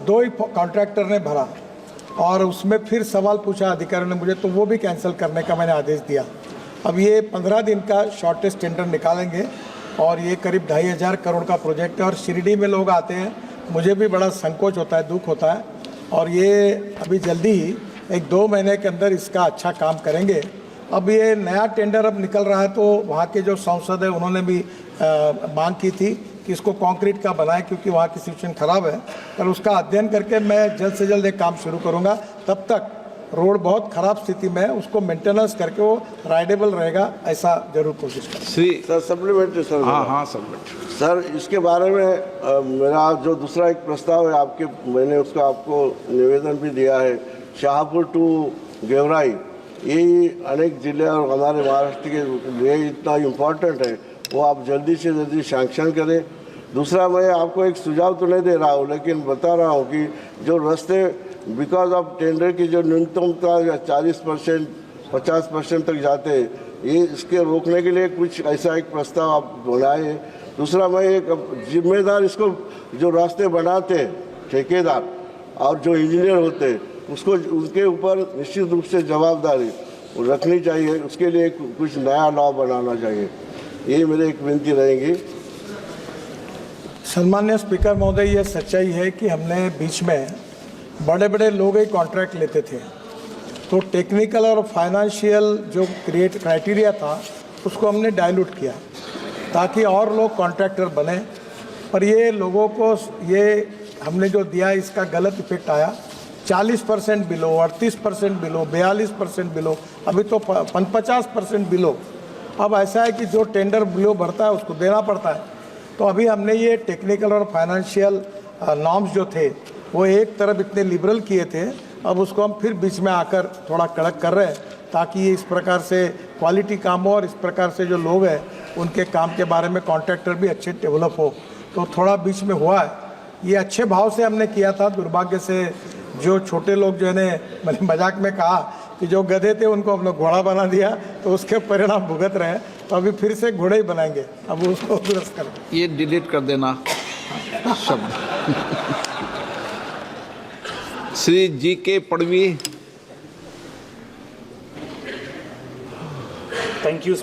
2 ही कॉन्ट्रैक्टर ने भरा, और उसमें फिर सवाल पूछा अधिकारी ने मुझे, तो वो भी कैंसिल करने का मैंने आदेश दिया। अब ये 15 दिन का शॉर्टेस्ट टेंडर निकालेंगे, और ये करीब 2,500 करोड़ का प्रोजेक्ट है, और शिरडी में लोग आते हैं, मुझे भी बड़ा संकोच होता है, दुख होता है, और ये अभी जल्दी ही 1-2 महीने के अंदर इसका अच्छा काम करेंगे। अब ये नया टेंडर अब निकल रहा है, तो वहाँ के जो सांसद है उन्होंने भी मांग की थी कि इसको कंक्रीट का बनाए, क्योंकि वहाँ की सिचुएशन ख़राब है, पर उसका अध्ययन करके मैं जल्द से जल्द एक काम शुरू करूँगा। तब तक रोड बहुत ख़राब स्थिति में है, उसको मेंटेनेंस करके वो राइडेबल रहेगा, ऐसा जरूर कोशिश करें। Sir, supplementary sir. हाँ, सप्लीमेंट्री सर, इसके बारे में मेरा जो दूसरा एक प्रस्ताव है आपके, मैंने उसका आपको निवेदन भी दिया है। शाहपुर टू गेवराई, यही अनेक जिले और हमारे महाराष्ट्र के लिए इतना इम्पोर्टेंट है, वो आप जल्दी से जल्दी सैंक्शन करें। दूसरा, मैं आपको एक सुझाव तो नहीं दे रहा हूँ, लेकिन बता रहा हूँ कि जो रास्ते बिकॉज ऑफ टेंडर की जो न्यूनतमता 40% 50% तक जाते हैं, ये इसके रोकने के लिए कुछ ऐसा एक प्रस्ताव आप बनाए। दूसरा, मैं एक जिम्मेदार, इसको जो रास्ते बनाते हैं ठेकेदार और जो इंजीनियर होते हैं, उसको उनके ऊपर निश्चित रूप से जवाबदारी रखनी चाहिए, उसके लिए कुछ नया लॉ बनाना चाहिए। ये मेरी एक विनती रहेगी। सम्मान्य स्पीकर महोदय, ये सच्चाई है कि हमने बीच में बड़े बड़े लोग ही कॉन्ट्रैक्ट लेते थे, तो टेक्निकल और फाइनेंशियल जो क्राइटेरिया था उसको हमने डाइल्यूट किया ताकि और लोग कॉन्ट्रैक्टर बने, पर ये लोगों को ये हमने जो दिया इसका गलत इफेक्ट आया। 40% बिलो, 38% बिलो, 42% बिलो, अभी तो 50% बिलो। अब ऐसा है कि जो टेंडर बिलो भरता है उसको देना पड़ता है। तो अभी हमने ये टेक्निकल और फाइनेंशियल नॉर्म्स जो थे वो एक तरफ इतने लिबरल किए थे, अब उसको हम फिर बीच में आकर थोड़ा कड़क कर रहे हैं ताकि ये इस प्रकार से क्वालिटी काम हो, और इस प्रकार से जो लोग हैं उनके काम के बारे में कॉन्ट्रैक्टर भी अच्छे डेवलप हो। तो थोड़ा बीच में हुआ है, ये अच्छे भाव से हमने किया था। दुर्भाग्य से जो छोटे लोग जो है मैंने मजाक में कहा कि जो गधे थे उनको हम लोग घोड़ा बना दिया, तो उसके परिणाम भुगत रहे हैं। तो अभी फिर से घोड़े ही बनाएंगे, अब उसको दुरुस्त कर। ये डिलीट कर देना शब्द। Shri G K Padvi. Thank you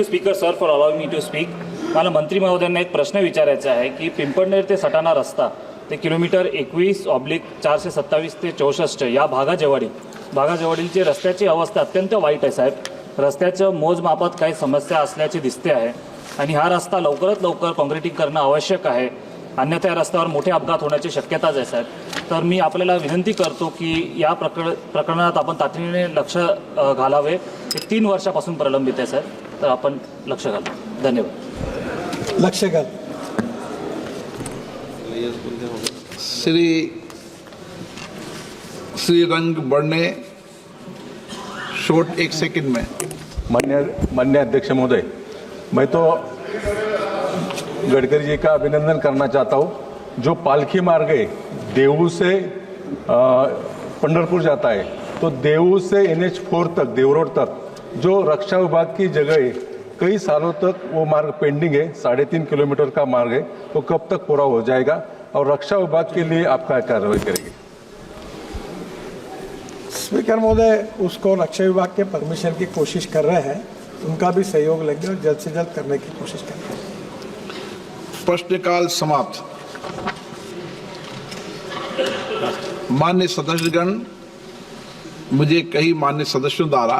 speaker sir for allowing me to speak. मला मंत्री महोदयांना एक प्रश्न विचारायचा आहे की पिंपळनेर ते सटाणा रस्ता ते किलोमीटर 21/427 ते 64 या भागाजवळील रस्त्याची अवस्था अत्यंत वाईट आहे साहेब. रस्त्याच्या मोजमापात काही समस्या असल्याचे दिसते आहे आणि हा रस्ता लवकरात लवकर काँक्रिटीकरण करणं आवश्यक आहे, अन्यथा या रस्त्यावर मोठे अपघात होण्याची शक्यताच आहे साहेब. तर मी आपल्याला विनंती करतो की या प्रकरणात आपण तातडीने लक्ष घालावे. हे 3 वर्षापासून प्रलंबित आहे साहेब, तर आपण लक्ष घाला. धन्यवाद. लक्ष घाल. श्री रंग बढ़ने शॉर्ट 1 सेकंड में. माननीय अध्यक्ष महोदय, मैं तो गडकरी जी का अभिनंदन करना चाहता हूँ. जो पालखी मार्ग है देऊ से पंढरपुर जाता है, तो देऊ से NH4 तक, देव रोड तक जो रक्षा विभाग की जगह है, कई सालों तक वो मार्ग पेंडिंग है. 3.5 किलोमीटर का मार्ग है, तो कब तक पूरा हो जाएगा और रक्षा विभाग के लिए आप क्या कार्रवाई करेंगे? स्पीकर महोदय, उसको रक्षा विभाग के परमिशन की कोशिश कर रहे हैं, उनका भी सहयोग लेंगे और जल्द से जल्द करने की कोशिश करेंगे. प्रश्नकाल समाप्त। मान्य सदस्यगण, मुझे कई मान्य सदस्यों द्वारा